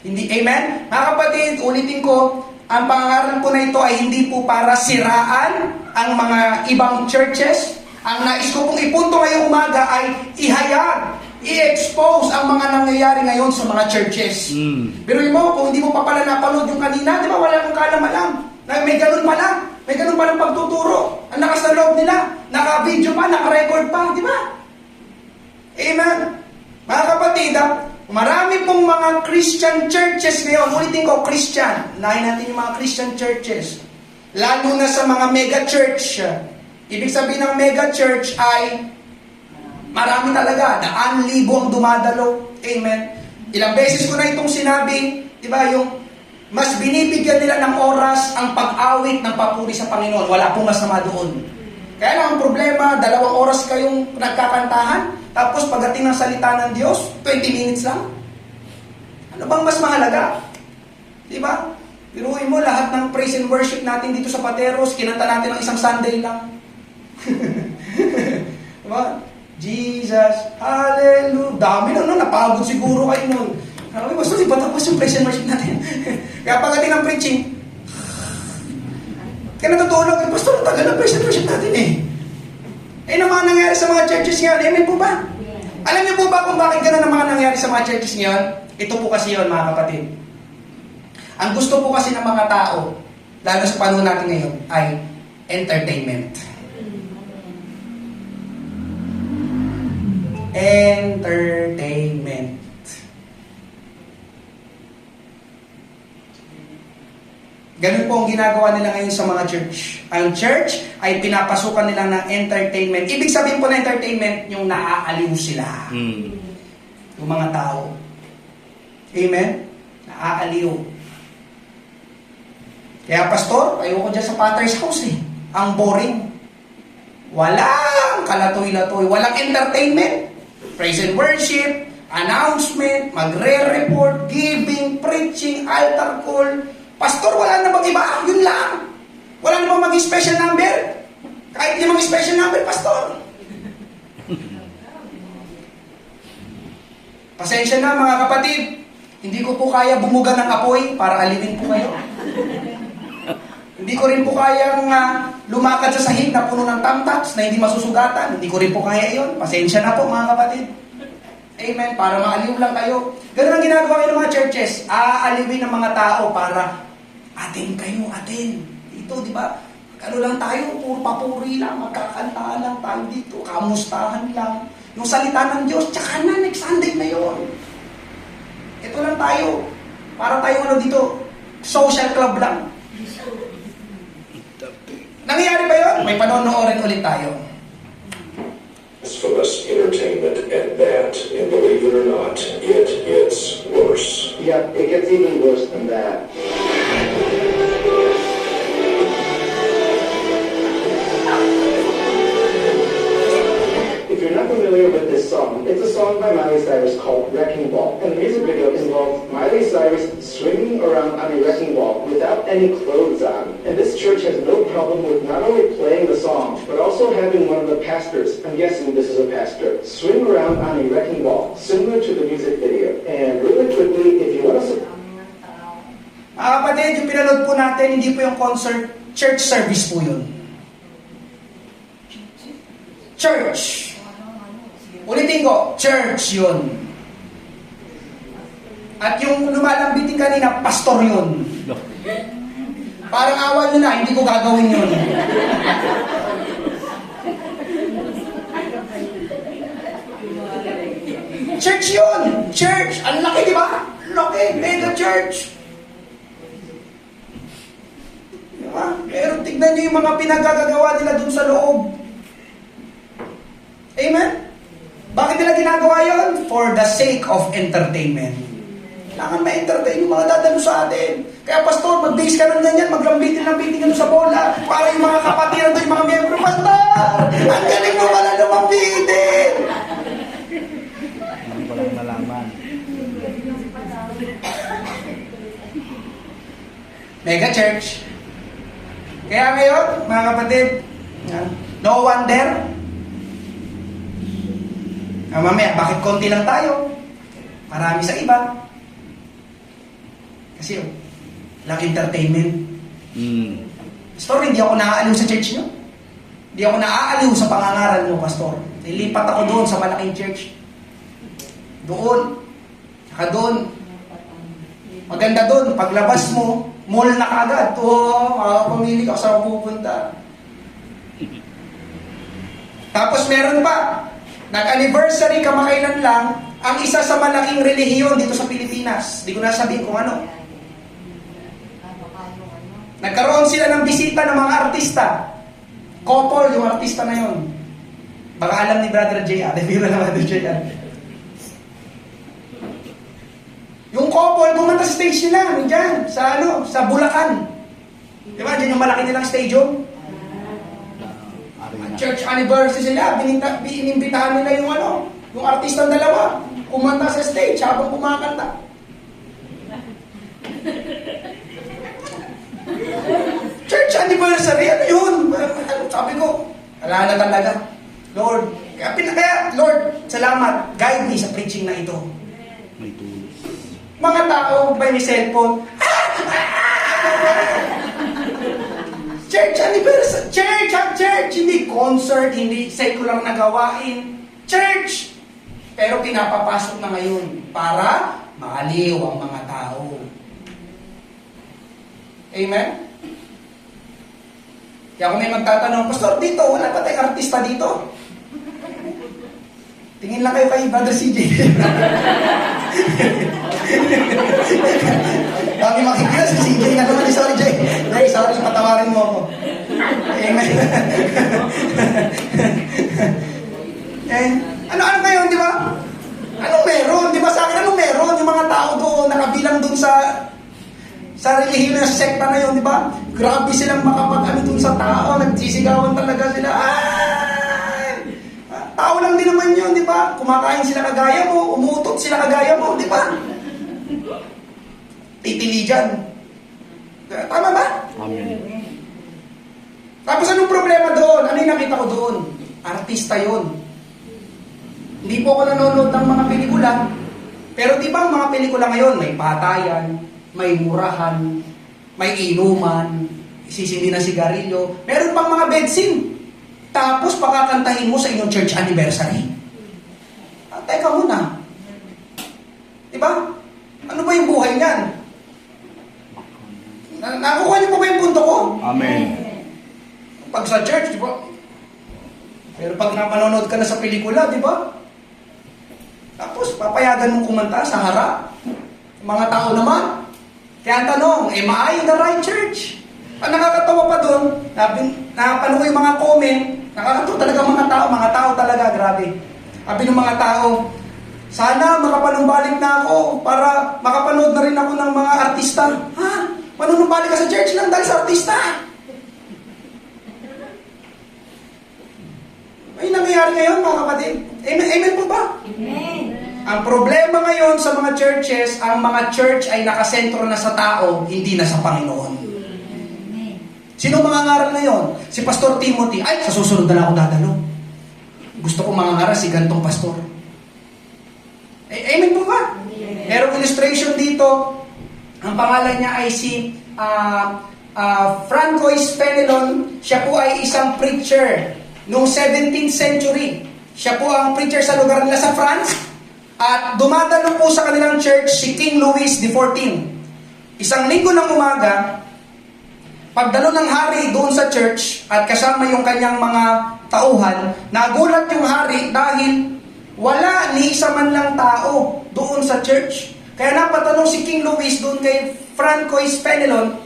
Hindi, amen? Mga kapatid, ulitin ko, ang pangaral ko na ito ay hindi po para siraan ang mga ibang churches. Ang nais ko pong ipunto ngayong umaga ay ihayag, i-expose ang mga nangyayari ngayon sa mga churches. Pero mo, kung hindi mo pa pala napanood yung kanina, di ba wala kang kalam-alam? May ganun pala. May ganun palang pagtuturo. Ang lakas ng loob nila. Naka-video pa, naka-record pa, di ba? Amen. Mga kapatid, marami pong mga Christian churches ngayon. Ulitin ko, Christian. Unahin natin yung mga Christian churches. Lalo na sa mga mega church. Ibig sabihin ng mega church ay marami talaga. Daan-libo ang dumadalo. Amen. Ilang beses ko na itong sinabi, di ba, yung mas binibigyan nila ng oras ang pag-awit ng papuri sa Panginoon. Wala pong masama doon. Kaya lang ang problema, 2 oras kayong nagkakantahan, tapos pagdating ng salita ng Diyos, 20 minutes lang. Ano bang mas mahalaga? Di ba? Biruin mo, lahat ng praise and worship natin dito sa Pateros, kinanta natin ng isang Sunday lang. Diba? Jesus, hallelujah. Dami na, no? Napagod siguro kayo nun. Sabi, basta di ba tapos yung praise and worship natin? Kaya pagdating ng preaching, kaya natutulog, pastor, ang tagal ng praise and worship natin eh. Eh, naman nangyari sa mga churches ngayon, amen po ba? Alam niyo po ba kung bakit gano'n ang mga nangyari sa mga churches ngayon? Ito po kasi yun, mga kapatid. Ang gusto po kasi ng mga tao, lalo sa panahon natin ngayon, ay entertainment. Entertainment. Ganun po ang ginagawa nila ngayon sa mga church. Ang church ay pinapasukan nila ng entertainment. Ibig sabihin po ng entertainment, yung naaaliw sila. Yung mga tao. Amen? Naaaliw. Kaya pastor, ayoko dyan sa Potter's House eh. Ang boring. Walang kalatoy-latoy. Walang entertainment. Praise and worship, announcement, magre-report, giving, preaching, altar call. Pastor, wala na bang iba? Yun lang. Wala na bang maging special number? Kahit di maging special number, pastor. Pasensya na mga kapatid. Hindi ko po kaya bumuga ng apoy para alipin po kayo. Hindi ko rin po kayang lumakad sa sahig na puno ng tamtaps na hindi masusugatan. Hindi ko rin po kaya yun. Pasensya na po mga kapatid. Amen. Para maaliw lang kayo. Ganun ang ginagawa ng mga churches. Aaliwin ng mga tao para atin kayo, atin. Dito, di ba? Ano lang tayo, puro papuri lang, magkakanta lang tayo dito, kamustahan lang. Yung salita ng Diyos, tsaka na, next Sunday na yun. Ito lang tayo. Para tayo ano dito, social club lang. Nangyayari ba yun? May panonoodin ulit tayo. It's for us entertainment and that, and believe it or not, it gets worse. Yeah, it gets even worse than that. If you're not familiar with this song, it's a song by Miley Cyrus called Wrecking Ball. And the music video involves Miley Cyrus swinging around on a wrecking ball without any clothes on. And this church has no problem with not only playing the song, but also having one of the pastors, I'm guessing this is a pastor, swing around on a wrecking ball, similar to the music video. And really quickly, if you want to... Mga kapatid, yung pinanood po natin, hindi po yung concert, church service po yun. Church. Ulitin ko, church yun. At yung lumalambitin kanina, pastor yun. Parang awan nyo na, hindi ko gagawin yun. Church yun! Church! Ang laki, di ba? Laki, mega church. Diba? Pero tignan nyo yung mga pinagagagawa nila dun sa loob. Amen? Bakit nila ginagawa yun? For the sake of entertainment. Kailangan ma-entertain yung mga dadalo sa atin. Kaya pastor, mag-base ka ng ganyan, maglambitin-lambitin ka sa bola, para yung mga kapatiran doon, yung mga miyembro, pastor! Ang galing mo pala lumambitin! Walang nalaman. Mega church. Kaya ngayon, mga kapatid, no wonder. Mamaya, bakit konti lang tayo? Marami sa iba. Kasi, lang entertainment. Pastor, hindi ako naaaliw sa church nyo. Hindi ako naaaliw sa pangangaral mo, Pastor. Nilipat ako doon sa malaking church. Doon. Saka doon. Maganda doon. Paglabas mo, mall na kagad. Pamili ka saan pupunta. Tapos meron pa. Nag-anniversary kamakailan lang ang isa sa malaking relihiyon dito sa Pilipinas. Di ko na sabihin kung ano. Nagkaroon sila ng bisita ng mga artista. Couple, yung artista na yun. Baka alam ni Brother J.R. Biro na Brother J.R. Yung couple, pumunta sa stage nila, dyan, sa Bulacan. Di ba, dyan yung malaki nilang stadium. Church anniversary sila, inimbitahan nila yung artistang dalawa. Kumanta sa stage habang kumakanta. Church anniversary, ano yun? Sabi ko, wala na talaga. Lord, Lord, salamat, guide me sa preaching na ito. May tulos. Mga tao, may cellphone. Church anniversary, church, hindi concert, hindi secular na gawain. Church! Pero pinapapasok na ngayon para maaliw ang mga tao. Amen? Kaya kung may magtatanong, Pastor, dito, wala pa tayong artista dito. Tingin lang kayo kay Brother CJ. Kami makikita si CJ na naman. Sorry, Jay. Sorry, patawarin mo ako. Amen. Ano ngayon, di ba? Anong meron? Di ba sa akin, anong meron? Yung mga tao doon, nakabilang doon sa relihiyon na sekta na yun, di ba? Grabe silang makapag-ano doon sa tao, nagsisigawan talaga sila. Tao lang din naman yun, di ba? Kumakain sila kagaya mo, umutot sila kagaya mo, di ba? Titili dyan. Tama ba? Amen. Tapos anong problema doon? Ano yung nakita ko doon? Artista yun. Hindi po ako nanonood ng mga pelikula. Pero di ba ang mga pelikula ngayon, may patayan, may murahan, may inuman, sisindi na sigarilyo, meron pang mga bed scene. Tapos pakakantahin mo sa inyong church anniversary. Teka muna. Diba? Ano ba yung buhay niyan? Nakukuha niyo po ba yung punto ko? Amen. Pag sa church, diba? Pero pag napanonood ka na sa pelikula, diba? Tapos papayagan mong kumanta sa harap. Mga tao naman. Kaya ang tanong, am I in the right church? Ang nakakatawa pa doon, napanood ko yung mga comment, nakakatawa talaga mga tao talaga, grabe. Sabi ng mga tao, sana makapanumbalik na ako para makapanood na rin ako ng mga artista. Ha? Panunumbalik ka sa church lang dahil sa artista? Ay nangyayari ngayon mga kapatid. Amen po ba? Amen. Ang problema ngayon sa mga churches, ang mga church ay nakasentro na sa tao, hindi na sa Panginoon. Sino mangangaral ngayon? Si Pastor Timothy. Ay, sa susunod na lang ako dadalo. Gusto ko mangangaral si gantong pastor. Amen po ba? Merong illustration dito. Ang pangalan niya ay si Francois Fenelon. Siya po ay isang preacher noong 17th century. Siya po ang preacher sa lugar nila sa France. At dumadalo po sa kanilang church si King Louis XIV. Isang linggo ng umaga, pagdalo ng hari doon sa church at kasama yung kanyang mga tauhan, nagulat yung hari dahil wala ni isa man lang tao doon sa church. Kaya napatanong si King Louis doon kay Francois Fenelon,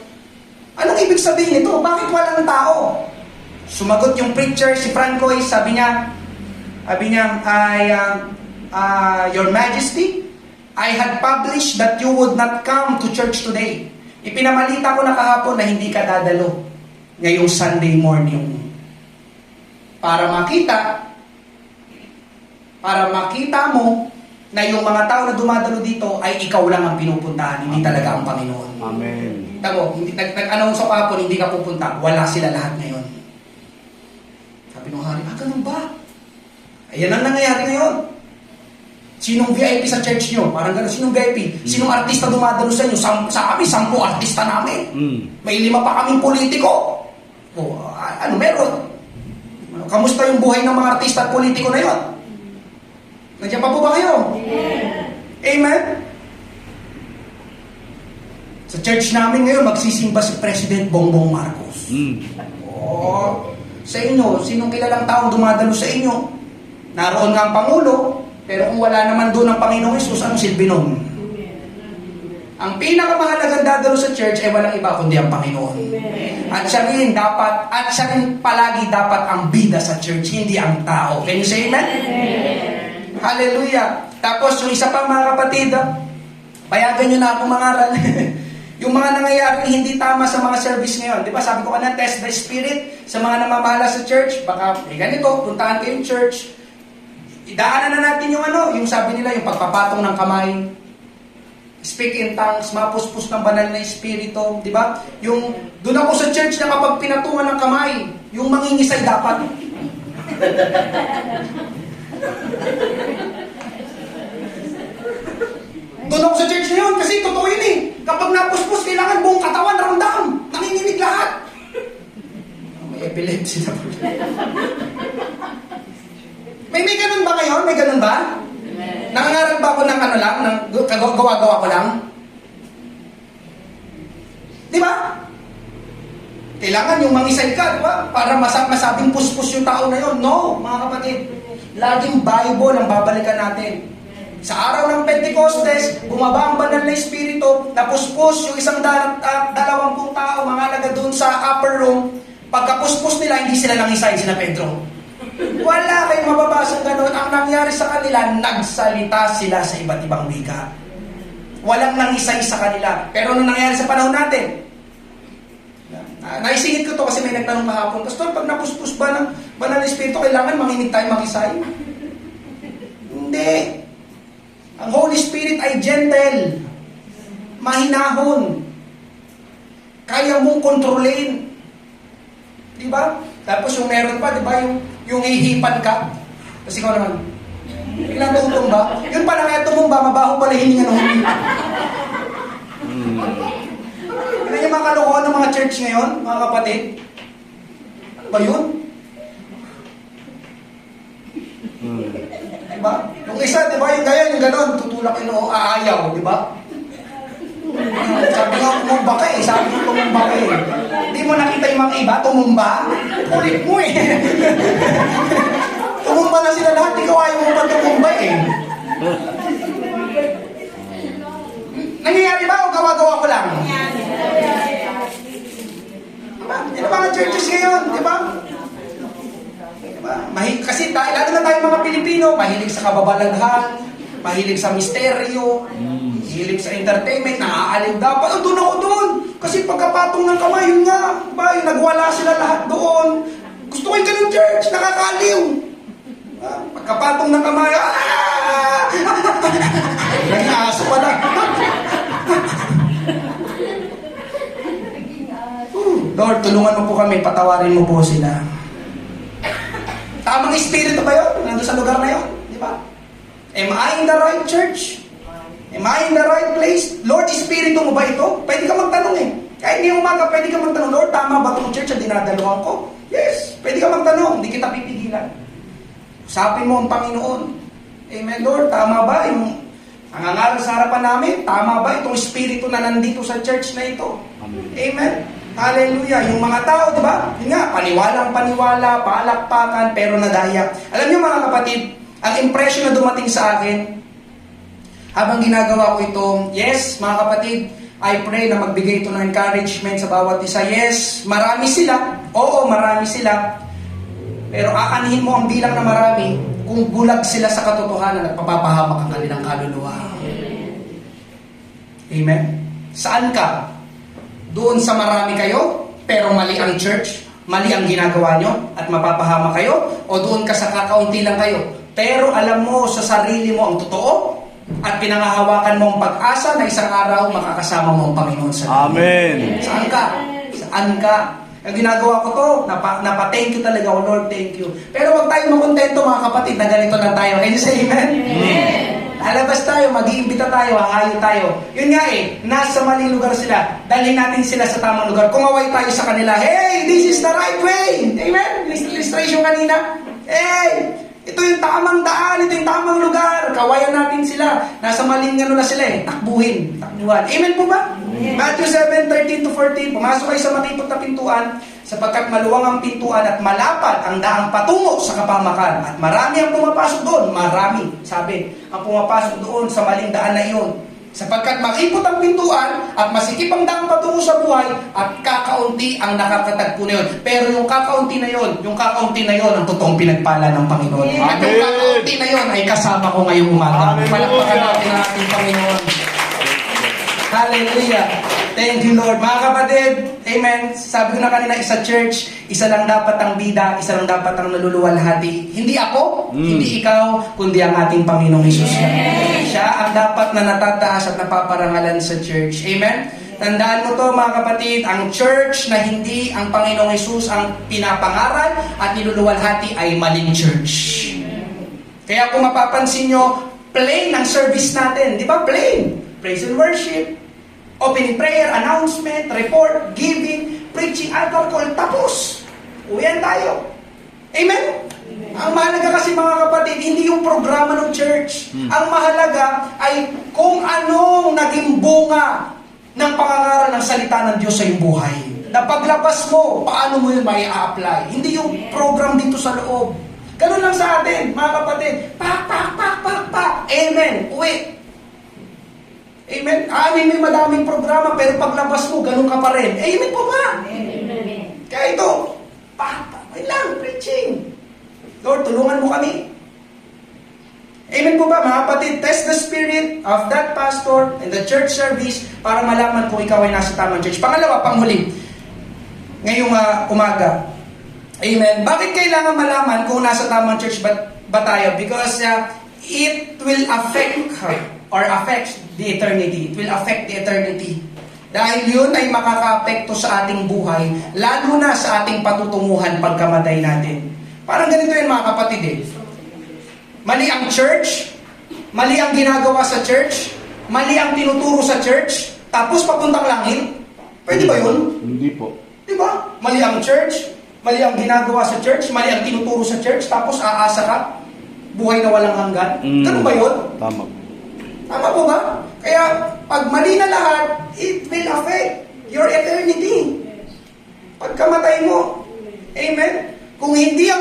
anong ibig sabihin nito? Bakit walang tao? Sumagot yung preacher, si Francois, sabi niya, Your Majesty, I had published that you would not come to church today. Ipinamalita ko na kahapon na hindi ka dadalo ngayong Sunday morning. Para makita mo na yung mga tao na dumadalo dito ay ikaw lang ang pinupuntahan, hindi talaga ang Panginoon. Amen. Tamo, nag-announce ako kahapon, hindi ka pupunta. Wala sila lahat ngayon. Sabi ng hari, ganun ba? Ayan ang nangyayari ngayon. Sinong VIP sa church nyo? Parang gano'n, sinong VIP? Sinong artista dumadalo sa inyo? Sa amin, 10 artista namin. May 5 pa kaming politiko. O, ano meron? Kamusta yung buhay ng mga artista at politiko na yun? Nandiyan pa po ba kayo? Amen? Sa church namin ngayon, magsisimba si President Bongbong Marcos. Oo. Sa inyo, sinong kilalang taong dumadalo sa inyo? Naroon nga ang Pangulo, pero kung wala naman doon ang Panginoong Hesus, anong silbi nun? Ang pinakamahalagang dadalo sa church ay walang iba kundi ang Panginoon. At siya rin palagi dapat ang bida sa church, hindi ang tao. Can you say amen? Hallelujah. Tapos yung isa pa mga kapatid, payagan nyo na ako mangaral. Yung mga nangyayari hindi tama sa mga service ngayon. Di ba sabi ko kanina, test the spirit sa mga namamahala sa church. Baka ganito, puntahan kayong church. Idaanan na natin yung yung sabi nila, yung pagpapatong ng kamay. Speak in tongues, mapuspos ng banal na espiritu. Di ba? Yung, doon ako sa church na kapag pinatungan ng kamay, yung mangingisay dapat. Doon ako sa church na yun, kasi totoo yun eh. Kapag napuspos, kailangan buong katawan, ramdam. Nanginginig lahat. May epilepsy na po. May ganun ba ngayon? May ganun ba? Nangangarap ba ako ng gawa-gawa ko lang? Di ba? Kailangan yung mangisay ka, di ba? Para masabing puspos yung tao na yun. No, mga kapatid. Laging Bible ang babalikan natin. Sa araw ng Pentecostes, bumaba ang banal na espiritu, napuspos yung isang 20 tao, mga alaga doon sa upper room. Pagkapuspos nila, hindi sila nangisay, sina Pedro. Wala kayong mababasang gano'n. Ang nangyari sa kanila, nagsalita sila sa iba't ibang wika. Walang nangisay sa kanila. Pero ano nangyari sa panahon natin? Naisingit ko to kasi may nagtanong kahapon, Pastor, pag napuspos ba ng banal na espiritu, kailangan manginig tayo mangisay? Hindi. Ang Holy Spirit ay gentle, mahinahon, kaya mong kontrolin. Di ba? Tapos yung meron pa, di ba, yung hihipan ka. Kasi ikaw naman, biglang tutumba. Yun pala kaya tumumba, mabaho pala hininga ng huli. Ano yung mga kalokohan ng mga church ngayon, mga kapatid? Ano ba yun? Diba? Yung isa, diba, yung gaya, yung gano'n, tutulak yung aayaw, diba? Sabi nga, tumumba ka eh. Sabi nga, tumumba ka eh. Hindi mo nakita yung mga iba, tumumba? Kulit mo eh. Tumumba na sila lahat, ikaw ayaw mo pa tumumba eh. Nangyayari ba o gawa-gawa ko lang? Diba? Yan ang mga churches ngayon, diba? Kasi lalo na tayo mga Pilipino, mahilig sa kababalaghan, mahilig sa misteryo, mahilig sa entertainment, naaalig dapat. Doon ako doon. Kasi pagkapatong ng kamay, yun nga, ba, yung nagwala sila lahat doon. Gusto ko yung ganun church, nakakaliw. Pagkapatong ng kamay, may aso pala. Lord, tulungan mo po kami, patawarin mo po sila. Tamang espiritu ba yun? Nandun sa lugar na yun? Di ba? Am I in the right church? Am I in the right place? Lord, espiritu mo ba ito? Pwede ka magtanong eh. Kahit ngayong umaga, pwede ka magtanong, Lord, tama ba itong church na dinadaluhan ko? Yes, pwede ka magtanong. Hindi kita pipigilan. Usapin mo ang Panginoon. Amen, Lord, tama ba yung nangangaral sa harapan namin? Tama ba itong espiritu na nandito sa church na ito? Amen. Hallelujah. Yung mga tao, di ba? Yun nga, paniwalang paniwala, palakpakan, pero nadaya. Alam niyo mga kapatid, ang impression na dumating sa akin, habang ginagawa ko ito, yes, mga kapatid, I pray na magbigay ito ng encouragement sa bawat isa. Yes, marami sila. Oo, marami sila. Pero aanhin mo ang bilang na marami kung bulag sila sa katotohanan at papapahamak ang kanilang kaluluwa. Amen? Saan ka? Doon sa marami kayo, pero mali ang church, mali ang ginagawa nyo, at mapapahama kayo? O doon ka sa kakaunti lang kayo, pero alam mo sa sarili mo ang totoo, At pinangahawakan mo ang pag-asa na isang araw makakasama mo ang Panginoon sa langit. Amen. Saan ka? Saan ka? Ang ginagawa ko to, napa-thank you talaga, oh Lord, thank you. Pero wag tayo makontento mga kapatid na ganito lang tayo. Can you say amen? Lalabas tayo, mag-iimbita tayo, hahayo tayo. Yun nga nasa maling lugar sila. Dalhin natin sila sa tamang lugar. Kumaway tayo sa kanila, hey, this is the right way. Amen? Illustration kanina. Hey, ito yung tamang daan, ito yung tamang lugar. Kawayan natin sila. Nasa maling na sila takbuhan. Amen po ba? Matthew 7:13-14, pumasok kayo sa matipot na pintuan, sapagkat maluwang ang pintuan at malapad ang daang patungo sa kapamakan. At marami ang pumapasok doon, marami, sabi, ang pumapasok doon sa maling daan na iyon. Sapagkat makipot ang pintuan at masikip ang daang patungo sa buhay at kakaunti ang nakakatagpo na yun. Pero yung kakaunti na yun, ang totoong pinagpala ng Panginoon. At yung kakaunti na yun ay kasama ko ngayong umaga. Palakpakan natin ang ating Panginoon. Hallelujah. Thank you, Lord. Mga kapatid, amen. Sabi ko na kanina, isa church, isa lang dapat ang bida, isa lang dapat ang naluluwalhati. Hindi ako, hindi ikaw, kundi ang ating Panginoong Hesus. Siya ang dapat na natataas at napaparangalan sa church. Amen. Tandaan mo to mga kapatid, ang church na hindi ang Panginoong Hesus ang pinapangaral at niluluwalhati ay maling church. Kaya kung mapapansin nyo, plain ang service natin. Di ba? Plain. Praise and worship, opening prayer, announcement, report, giving, preaching, altar call, tapos. Uwian tayo. Amen? Ang mahalaga kasi mga kapatid, hindi yung programa ng church. Ang mahalaga ay kung anong naging bunga ng pangangaral ng salita ng Diyos sa iyong buhay. Na paglabas mo, paano mo yun may a-apply? Hindi yung program dito sa loob. Ganun lang sa atin, mga kapatid. Pak, pak, pak, pak, pak. Amen. Uwi. Amen. May madaming programa, pero paglabas mo, ganun ka pa rin. Amen po ba? Amen. Kaya ito, wait lang, preaching. Lord, tulungan mo kami. Amen po ba, mga kapatid? Test the spirit of that pastor and the church service para malaman kung ikaw ay nasa tamang church. Pangalawa, panghuli, ngayong umaga. Amen. Bakit kailangan malaman kung nasa tamang church ba tayo? Because it will affect or affects the eternity. It will affect the eternity. Dahil yun ay makaka-apekto sa ating buhay, lalo na sa ating patutunguhan pagkamatay natin. Parang ganito yun mga kapatid Mali ang church, mali ang ginagawa sa church, mali ang tinuturo sa church, tapos papuntang langit. Pwede ba yun? Hindi po. Di ba? Mali ang church, mali ang ginagawa sa church, mali ang tinuturo sa church, tapos aasa ka, buhay na walang hanggan. Ganun ba yun? Tama. Tama po ba? Kaya, pag mali na lahat, it will affect your eternity. Pagkamatay mo. Amen? Kung hindi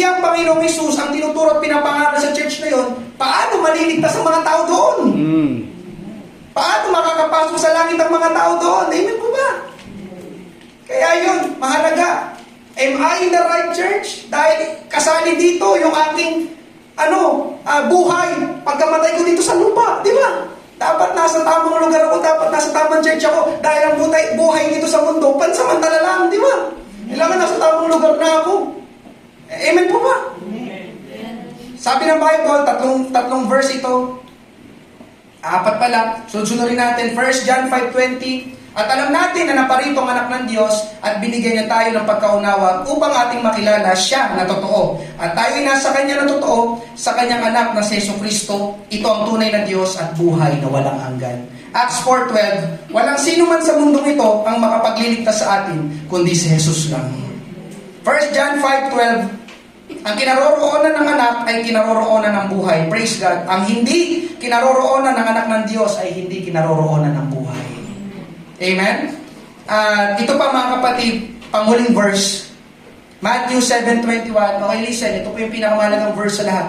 ang Panginoong Hesus ang tinuturo at pinapangaral sa church na yon, paano maliligtas ang mga tao doon? Paano makakapasok sa langit ang mga tao doon? Amen po ba? Kaya yun, mahalaga. Am I in the right church? Dahil kasali dito yung aking buhay, pagkamatay ko dito sa lupa, di ba? Dapat nasa tamang lugar ako, dapat nasa tamang church ako, dahil ang buhay dito sa mundo, pansamantala lang, di ba? Kailangan nasa tamang lugar na ako. Amen po ba? Sabi ng Bible, tatlong verse ito, 4 pala, sunod-sunurin natin, 1 John 5:20, at alam natin na naparito ang anak ng Diyos at binigyan niya tayo ng pagkaunawa upang ating makilala siya na totoo. At tayo ay nasa Kanya na totoo, sa Kanyang anak na si Jesucristo. Ito ang tunay na Diyos at buhay na walang hanggan. Acts 4:12, walang sino man sa mundong ito ang makapagliligtas sa atin, kundi si Jesus lang. 1 John 5:12, ang kinaroroonan ng anak ay kinaroroonan ng buhay. Praise God. Ang hindi kinaroroonan ng anak ng Diyos ay hindi kinaroroonan ng buhay. Amen? Ito pa mga kapatid, panghuling verse. Matthew 7:21. Okay, listen. Ito po yung pinakamahalagang verse sa lahat.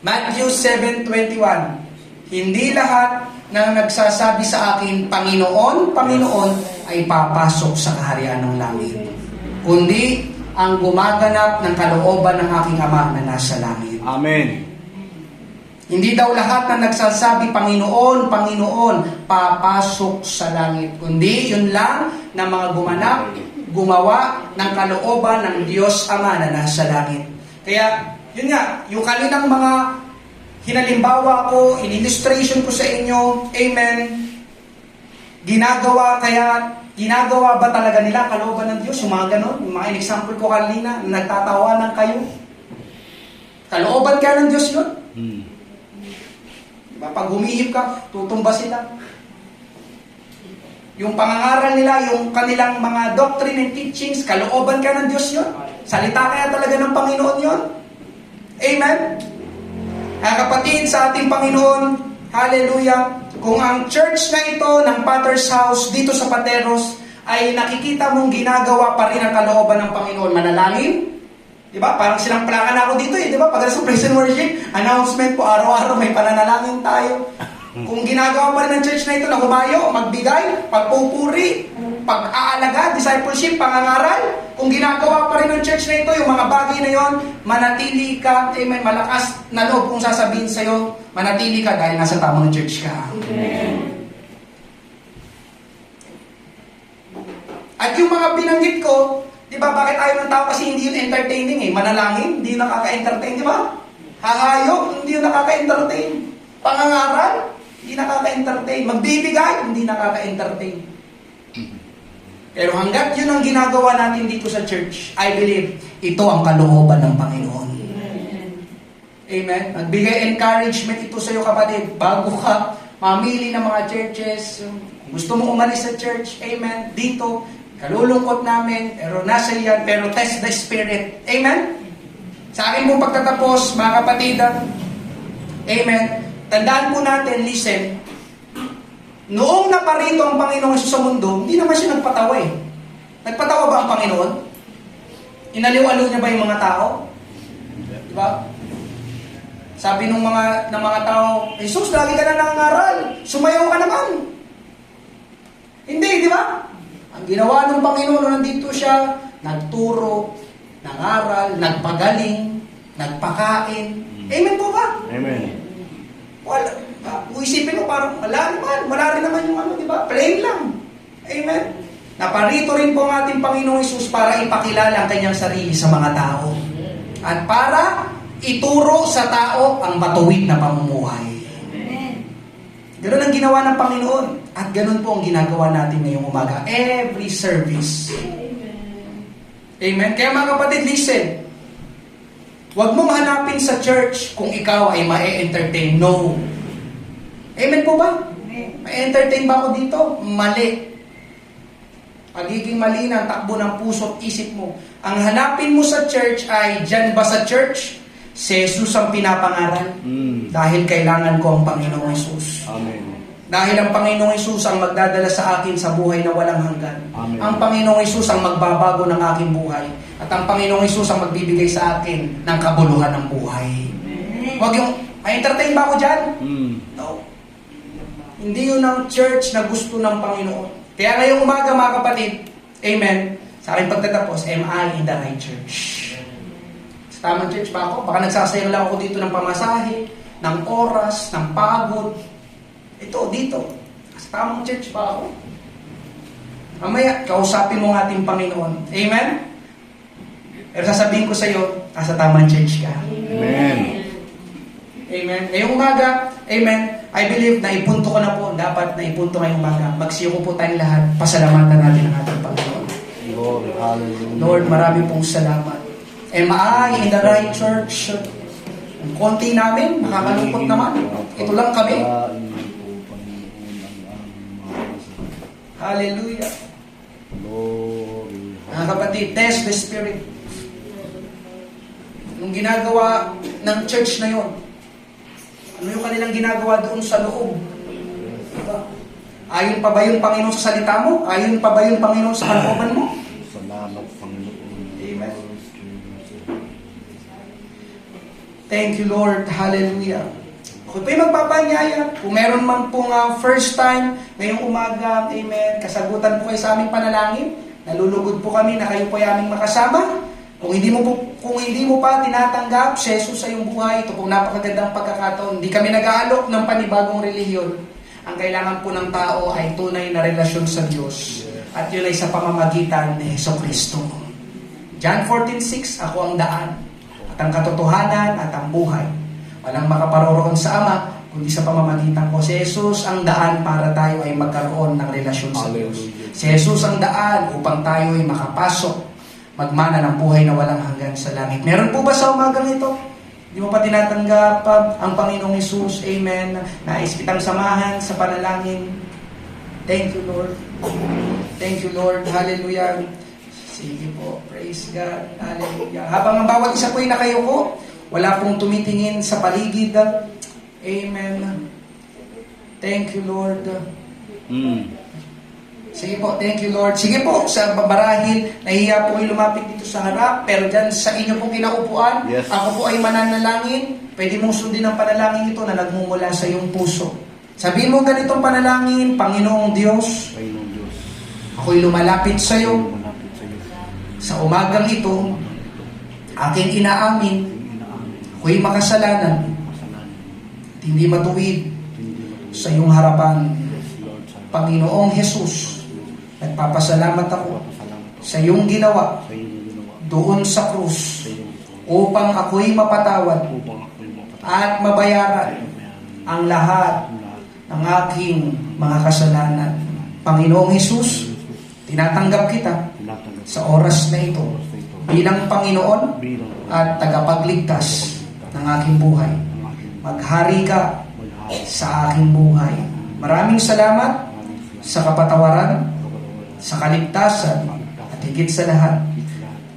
Matthew 7:21. Hindi lahat ng nagsasabi sa akin, Panginoon, Panginoon, ay papasok sa kaharian ng langit. Kundi ang gumaganap ng kalooban ng aking Ama na nasa langit. Amen. Hindi daw lahat na nagsasabi, Panginoon, Panginoon, papasok sa langit. Kundi yun lang na mga gumawa ng kalooban ng Diyos Ama na nasa langit. Kaya, yun nga, yung kaninang mga hinalimbawa ko, in-illustration ko sa inyo, amen, ginagawa ba talaga nila kalooban ng Diyos? Yung mga ganon, yung mga in-example ko kanina, nagtatawanan kayo. Kalooban kaya ng Diyos yun? Diba? Pag humihip ka, tutumba sila. Yung pangangaral nila, yung kanilang mga doctrine and teachings, kalooban kaya ng Diyos yun? Salita kaya talaga ng Panginoon yun? Amen? Mga kapatid, sa ating Panginoon, hallelujah, kung ang church na ito ng Potter's House dito sa Pateros ay nakikita mong ginagawa pa rin ang kalooban ng Panginoon, manalangin. Diba? Parang silang plakan ako dito eh. Diba? Pag sa praise and worship, announcement po, araw-araw may pananalangin tayo. Kung ginagawa pa rin ng church na ito na humayo, magbigay, pagpupuri, pag-aalaga, discipleship, pangangaral, kung ginagawa pa rin ng church na ito, yung mga bagay na yon, manatili ka, may malakas na loob kung sasabihin sa'yo, manatili ka dahil nasa tamang church ka. Amen. At yung mga binanggit ko, di ba, bakit ayaw ng tao? Kasi hindi yun entertaining eh. Manalangin, hindi yun nakaka-entertain, di ba? Hangayo, hindi yun nakaka-entertain. Pangangaral, hindi nakaka-entertain. Magbibigay, hindi nakaka-entertain. Pero hanggat yun ang ginagawa natin dito sa church, I believe, ito ang kalooban ng Panginoon. Amen? Nagbigay encouragement ito sa iyo, kapatid. Bago ka mamili ng mga churches, kung gusto mo umalis sa church, amen, dito, kalulungkot namin, pero nasa iyan, pero test the spirit. Amen? Sa akin pong pagtatapos, mga kapatid, amen, tandaan po natin, listen, noong naparito ang Panginoon sa mundo, hindi naman siya nagpatawa eh. Nagpatawa ba ang Panginoon? Inaliw-aliw niya ba yung mga tao? Diba? Sabi ng mga tao, Jesus, lagi ka na nangangaral. Sumayaw ka naman. Hindi, di ba? Ang ginawa ng Panginoon nung nandito siya, nagturo, nangaral, nagpagaling, nagpakain. Amen po ba? Amen. Wala. Kung isipin mo, parang wala rin naman yung di ba? Plain lang. Amen? Naparito rin po ang ating Panginoong Hesus para ipakilala ang kanyang sarili sa mga tao. At para ituro sa tao ang matuwid na pamumuhay. Ganun ang ginawa ng Panginoon. At ganun po ang ginagawa natin ngayong umaga. Every service. Amen? Kaya mga kapatid, listen. Huwag mong hanapin sa church kung ikaw ay ma-entertain. No. Amen po ba? May-entertain ba ako dito? Mali. Pagiging mali na ang takbo ng puso at isip mo. Ang hanapin mo sa church ay, dyan ba sa church? Si Jesus ang pinapangaral. Dahil kailangan ko ang Panginoong Jesus. Amen. Dahil ang Panginoong Jesus ang magdadala sa akin sa buhay na walang hanggan. Amen. Ang Panginoong Jesus ang magbabago ng aking buhay. At ang Panginoong Jesus ang magbibigay sa akin ng kabuluhan ng buhay. Huwag yung, ma-entertain ba ako dyan? No. Hindi yun ang church na gusto ng Panginoon. Kaya ngayong umaga, mga kapatid, amen, sa aking pagtatapos, am I in the right church? Sa tamang church ba ako? Baka nagsasayang lang ako dito ng pamasahe, ng oras, ng pagod. Ito, dito. Sa tamang church ba ako? Mamaya, kausapin mo ang ating Panginoon. Amen? Pero sasabihin ko sa iyo, nasa tamang church ka. Amen. Amen. Ngayong umaga, amen, I believe na ipunto ko na po, dapat na ipunto ngayong umaga. Magsiyo ko po tayong lahat, pasalamatan natin ang ating Panginoon. Lord, hallelujah. Lord, marami pong salamat. Am I in the right church? Ang konti namin, nakakalungkot naman. Ito lang kami. Hallelujah. Glory. Mga kapatid, test the spirit. Yung ginagawa ng church na yon, ano yung kanilang ginagawa doon sa loob? Diba? Ayon pa ba yung Panginoon sa salita mo? Ayon pa ba yung Panginoon sa kalooban mo? Salamat, Panginoon. Amen. Thank you, Lord. Hallelujah. Ako po'y magpapanyaya. Kung meron man pong first time ngayong umaga, amen, kasagutan po kayo sa aming panalangin. Nalulugod po kami na kayo po ay aming makasama. Kung hindi mo pa tinatanggap si Jesus sa iyong buhay, ito pong napakagandang pagkakataon. Hindi kami nag-aalok ng panibagong relihiyon. Ang kailangan po ng tao ay tunay na relasyon sa Diyos. At yun ay sa pamamagitan ni Jesucristo. John 14:6, ako ang daan, at ang katotohanan, at ang buhay. Walang makaparoroon sa Ama, kundi sa pamamagitan ko. Si Jesus ang daan para tayo ay magkaroon ng relasyon sa Diyos. Si Jesus ang daan upang tayo ay makapasok, magmana ng buhay na walang hanggan sa langit. Meron po ba sa umagang ito? Di mo pa tinatanggap ang Panginoong Jesus? Amen. Nais kitang samahan sa panalangin. Thank you, Lord. Thank you, Lord. Hallelujah. Sige po. Praise God. Hallelujah. Habang ang bawat isa po ay nakayuko, wala pong tumitingin sa paligid. Amen. Thank you, Lord. Sige po, thank you, Lord. Sige po, sa babarahil, nahiya po ay lumapit dito sa harap, pero dyan sa inyo pong kinaupuan, Yes. ako po ay mananalangin. Pwede mong sundin ang panalangin ito na nagmumula sa iyong puso. Sabihin mo ganitong panalangin, Panginoong Diyos, Panginoong Diyos, ako'y lumalapit sa iyo. malapit sa iyo. Sa umagang ito, aking inaamin, ako'y makasalanan Kasalanan, at hindi matuwid hindi mo sa iyong harapan. Lord, sa Panginoong Jesus, nagpapasalamat ako pasalamat sa iyong ginawa sa iyong ginawa, doon sa krus sa iyong upang ako'y mapatawad upang ako'y mapatawad at mabayaran ang lahat ng aking mga kasalanan. Panginoong Jesus, tinatanggap kita tinatanggap sa oras na ito sa ito bilang Panginoon bilang at tagapagligtas ng aking buhay. ang aking Maghari ka maghari sa aking buhay. Maraming salamat sa kapatawaran, sa kaligtasan, at higit sa lahat,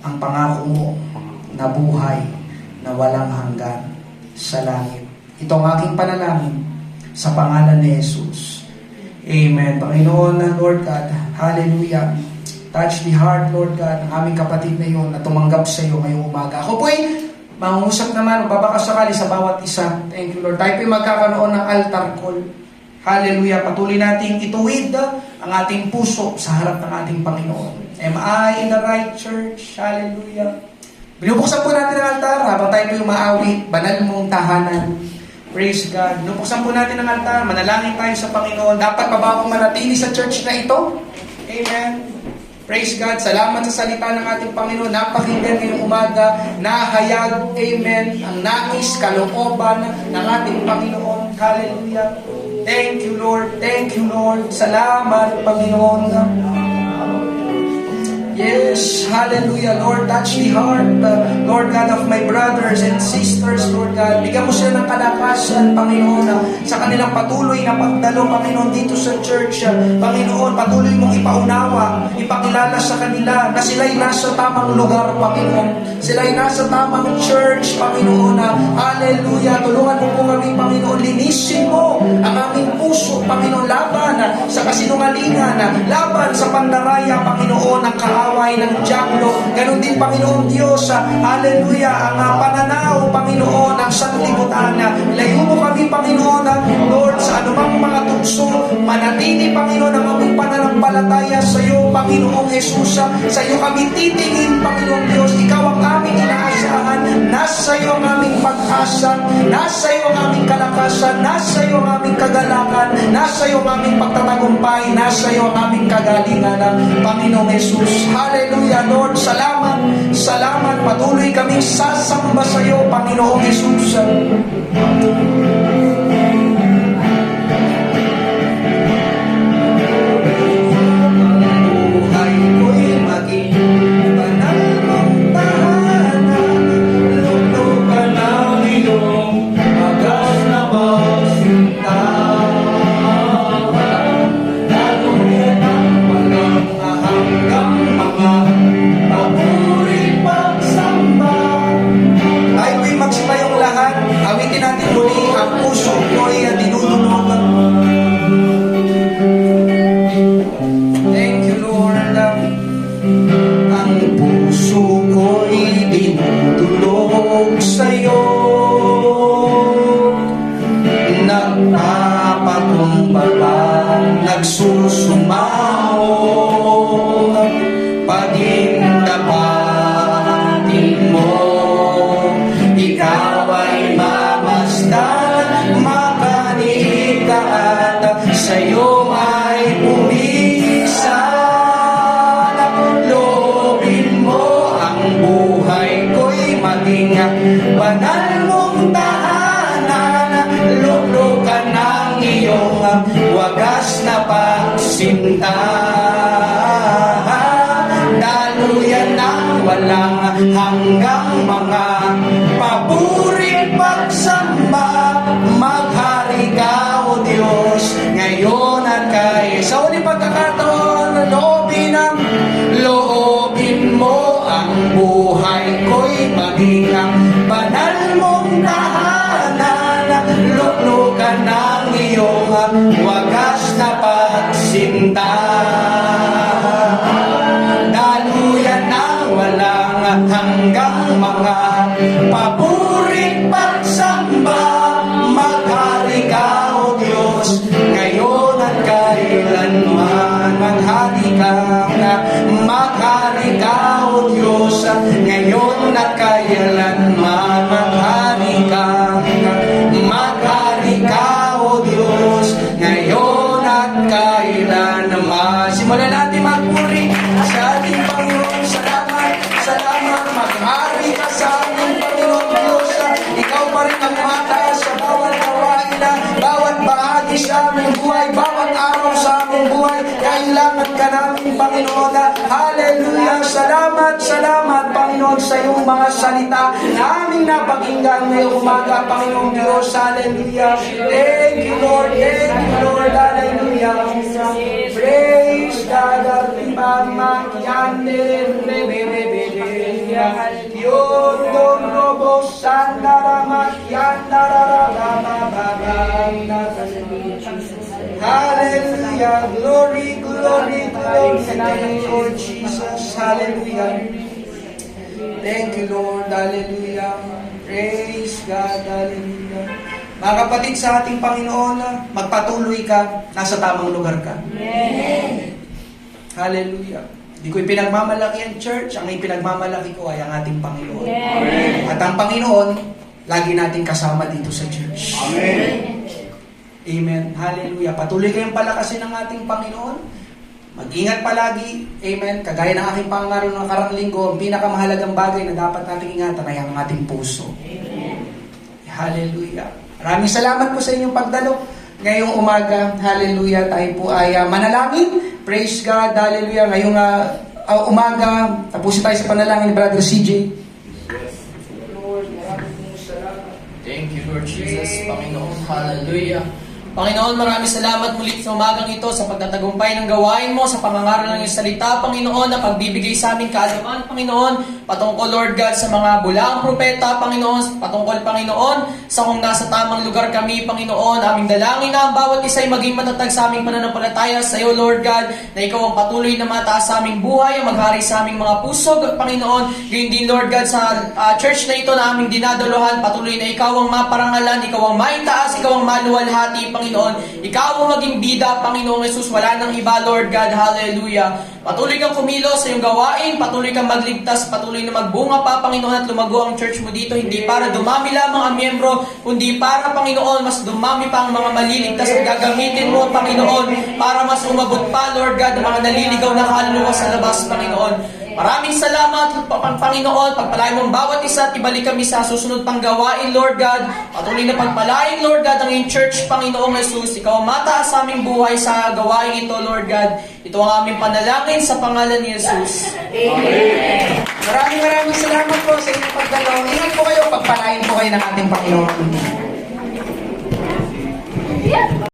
ang pangako mo na buhay na walang hanggan sa langit. Ito ang aking panalangin sa pangalan ni Jesus. Amen. Panginoon, Lord God, hallelujah. Touch the heart, Lord God, ng aming kapatid na yun na tumanggap sa iyo ngayong umaga. Ako po'y mangungusap naman, babakasakali sa bawat isa. Thank you, Lord. Tayo po'y magkakaroon ng altar call. Hallelujah. Patuloy nating ituwid ang ating puso sa harap ng ating Panginoon. Am I in the right church? Hallelujah. Binubuksan po natin ang altar habang tayo po'y umaawi. Banal mong tahanan. Praise God. Binubuksan po natin ang altar. Manalangin tayo sa Panginoon. Dapat pa ba akong manatili sa church na ito? Amen. Praise God. Salamat sa salita ng ating Panginoon. Napakinggan ngayong umaga. Nahayag. Amen. Ang nais, kalooban ng ating Panginoon. Hallelujah. Thank you, Lord. Thank you, Lord. Salamat, Panginoon. Yes, hallelujah, Lord, touch the heart, Lord God, of my brothers and sisters, Lord God. Bigyan mo sila ng kalakasan, Panginoon, sa kanilang patuloy na pagdalo, Panginoon, dito sa church. Panginoon, patuloy mong ipaunawa, ipakilala sa kanila na sila'y nasa tamang lugar, Panginoon. Sila'y nasa tamang church, Panginoon. Hallelujah, tulungan mo po kami, Panginoon. Linisin mo ang aming puso, Panginoon, laban sa kasinungalingan, laban sa pandaraya, Panginoon, ang kaaway ng Diablo. Ganon din, Panginoon Diyos, hallelujah, ang pananaw, Panginoon, ang sanlibutan. Layo mo kami, Panginoon, Lord, sa anumang mga tukso, manatili, Panginoon, ang aming pananampalataya sa iyo, Panginoong Jesus. Sa iyo kami titingin, Panginoon Diyos. Ikaw ang aming inaasahan. Nasa iyo ang aming pag-asa. Nasa iyo ang aming kalakasan. Nasa iyo ang aming kagalakan. Nasa iyo ang aming pagtatagumpay. Nasa iyo ang aming kagalingan, Panginoong Jesus. Hallelujah, Lord. Salamat. Salamat. Patuloy kaming sasamba sa iyo, Panginoong Jesus. Buhay ko'y maging banal mong tahanan. Lutukan ng iyong magas na pasinta. Natuloy ang walang hanggang mga papuri pagsamba. Tayo po'y magsimayong lahat. Awitin natin muli ang puso ko'y dinudulog. Thank you, Lord. Ang puso ko'y dinudulog sa'yo. Nagpapakumbaba, nagsusumaho. Paging tapatin mo, ikaw ay mamasdan, makaniit ka at sa'yo ay pumisan. Loobin mo ang buhay ko'y maging banal mong tahanan. sinta. Daluyan ng walang hanggang mga papurit pagsamba. Maghari ka, O Diyos, ngayon at kay sa uli pagkakataon, loobin mo ang buhay ko'y maging ang banal mong tahanan. Luklukan ng iyong wagas na pagsinta. Daluyan ng walang hanggang mga papurit pagsamba. Maghari ka, O Diyos, ngayon at kailanman. Maghari ka na, maghari ka, O Diyos, ngayon at kailanman. Maghari ka na, maghari ka, O Diyos, ngayon at kailanman. Simulan natin magpuri sa ating Panginoon. Salamat, salamat, maghari ka sa aming Panginoon Diyos. Ikaw pa rin ang mataas sa bawat gawain na, bawat bahagi sa aming buhay, bawat araw sa aming buhay. Kailangan ka namin, Panginoon. Hallelujah! Salamat, salamat, Panginoon, sa iyong mga salita na aming napakinggan ngayong umaga, Panginoon Diyos. Hallelujah! Thank you, Lord. Thank you, Lord. Hallelujah! Praise God. Hallelujah. Glory, glory, glory. Thank you, Lord Jesus. Hallelujah. Thank you, Lord. Hallelujah. Praise God. Hallelujah. Mga kapatid sa ating Panginoon, magpatuloy ka, nasa tamang lugar ka. Hallelujah. Hindi ko ipinagmamalaki ang church, ang ipinagmamalaki ko ay ang ating Panginoon. At ang Panginoon, lagi natin kasama dito sa church. Amen. Amen. Hallelujah. Patuloy kayong palakasin ng ating Panginoon. Mag-ingat palagi. Amen. Kagaya ng aking pangaral ng nakarang linggo, ang pinakamahalagang bagay na dapat nating ingatan ay ang ating puso. Amen. Hallelujah. Maraming salamat po sa inyong pagdalo. Ngayong umaga, hallelujah, tayo po ay manalangin. Praise God, hallelujah. Ngayong umaga, tapusin tayo sa panalangin ni Brother CJ. Lord, maraming salamat. Thank you, Lord Jesus. Panginoon, hallelujah. Panginoon, maraming salamat muli sa umagang ito sa pagtatagumpay ng gawain mo, sa pangangaral ng iyong salita, Panginoon, na pagbibigay sa aming kaalaman, Panginoon, patungkol, Lord God, sa mga bulaang propeta, Panginoon, patungkol, Panginoon, sa kung nasa tamang lugar kami, Panginoon, aming dalangin na ang bawat isa ay maging matatag sa aming pananampalataya sa iyo, Lord God, na ikaw ang patuloy na mataas sa aming buhay, ang maghari sa aming mga puso, Panginoon, gayon din, Lord God, sa church na ito na aming dinadaluhan, patuloy na ikaw ang maparangalan, ikaw ang maitaas, ikaw ang maluwalhati, Panginoon. Ikaw ang maging bida, Panginoong Jesus. Wala nang iba, Lord God. Hallelujah. Patuloy kang kumilos sa iyong gawain. Patuloy kang magligtas. Patuloy na magbunga pa, Panginoon, at lumago ang church mo dito. Hindi para dumami lamang ang miyembro, kundi para, Panginoon, mas dumami pa ang mga maliligtas at gagamitin mo, Panginoon, para mas umabot pa, Lord God, ang mga naliligaw na kaluluwa sa labas, Panginoon. Maraming salamat, Panginoon. Pagpalain mo ang bawat isa at ibalik kami sa susunod pang gawain, Lord God. Patuloy na pagpalain, Lord God, ang iyong church, Panginoong Jesus. Ikaw ang mataas sa aming buhay sa gawain ito, Lord God. Ito ang aming panalangin sa pangalan ni Jesus. Amen. Maraming salamat po sa inyong pagdalo. Ingat po kayo, pagpalain po kayo ng ating Panginoon.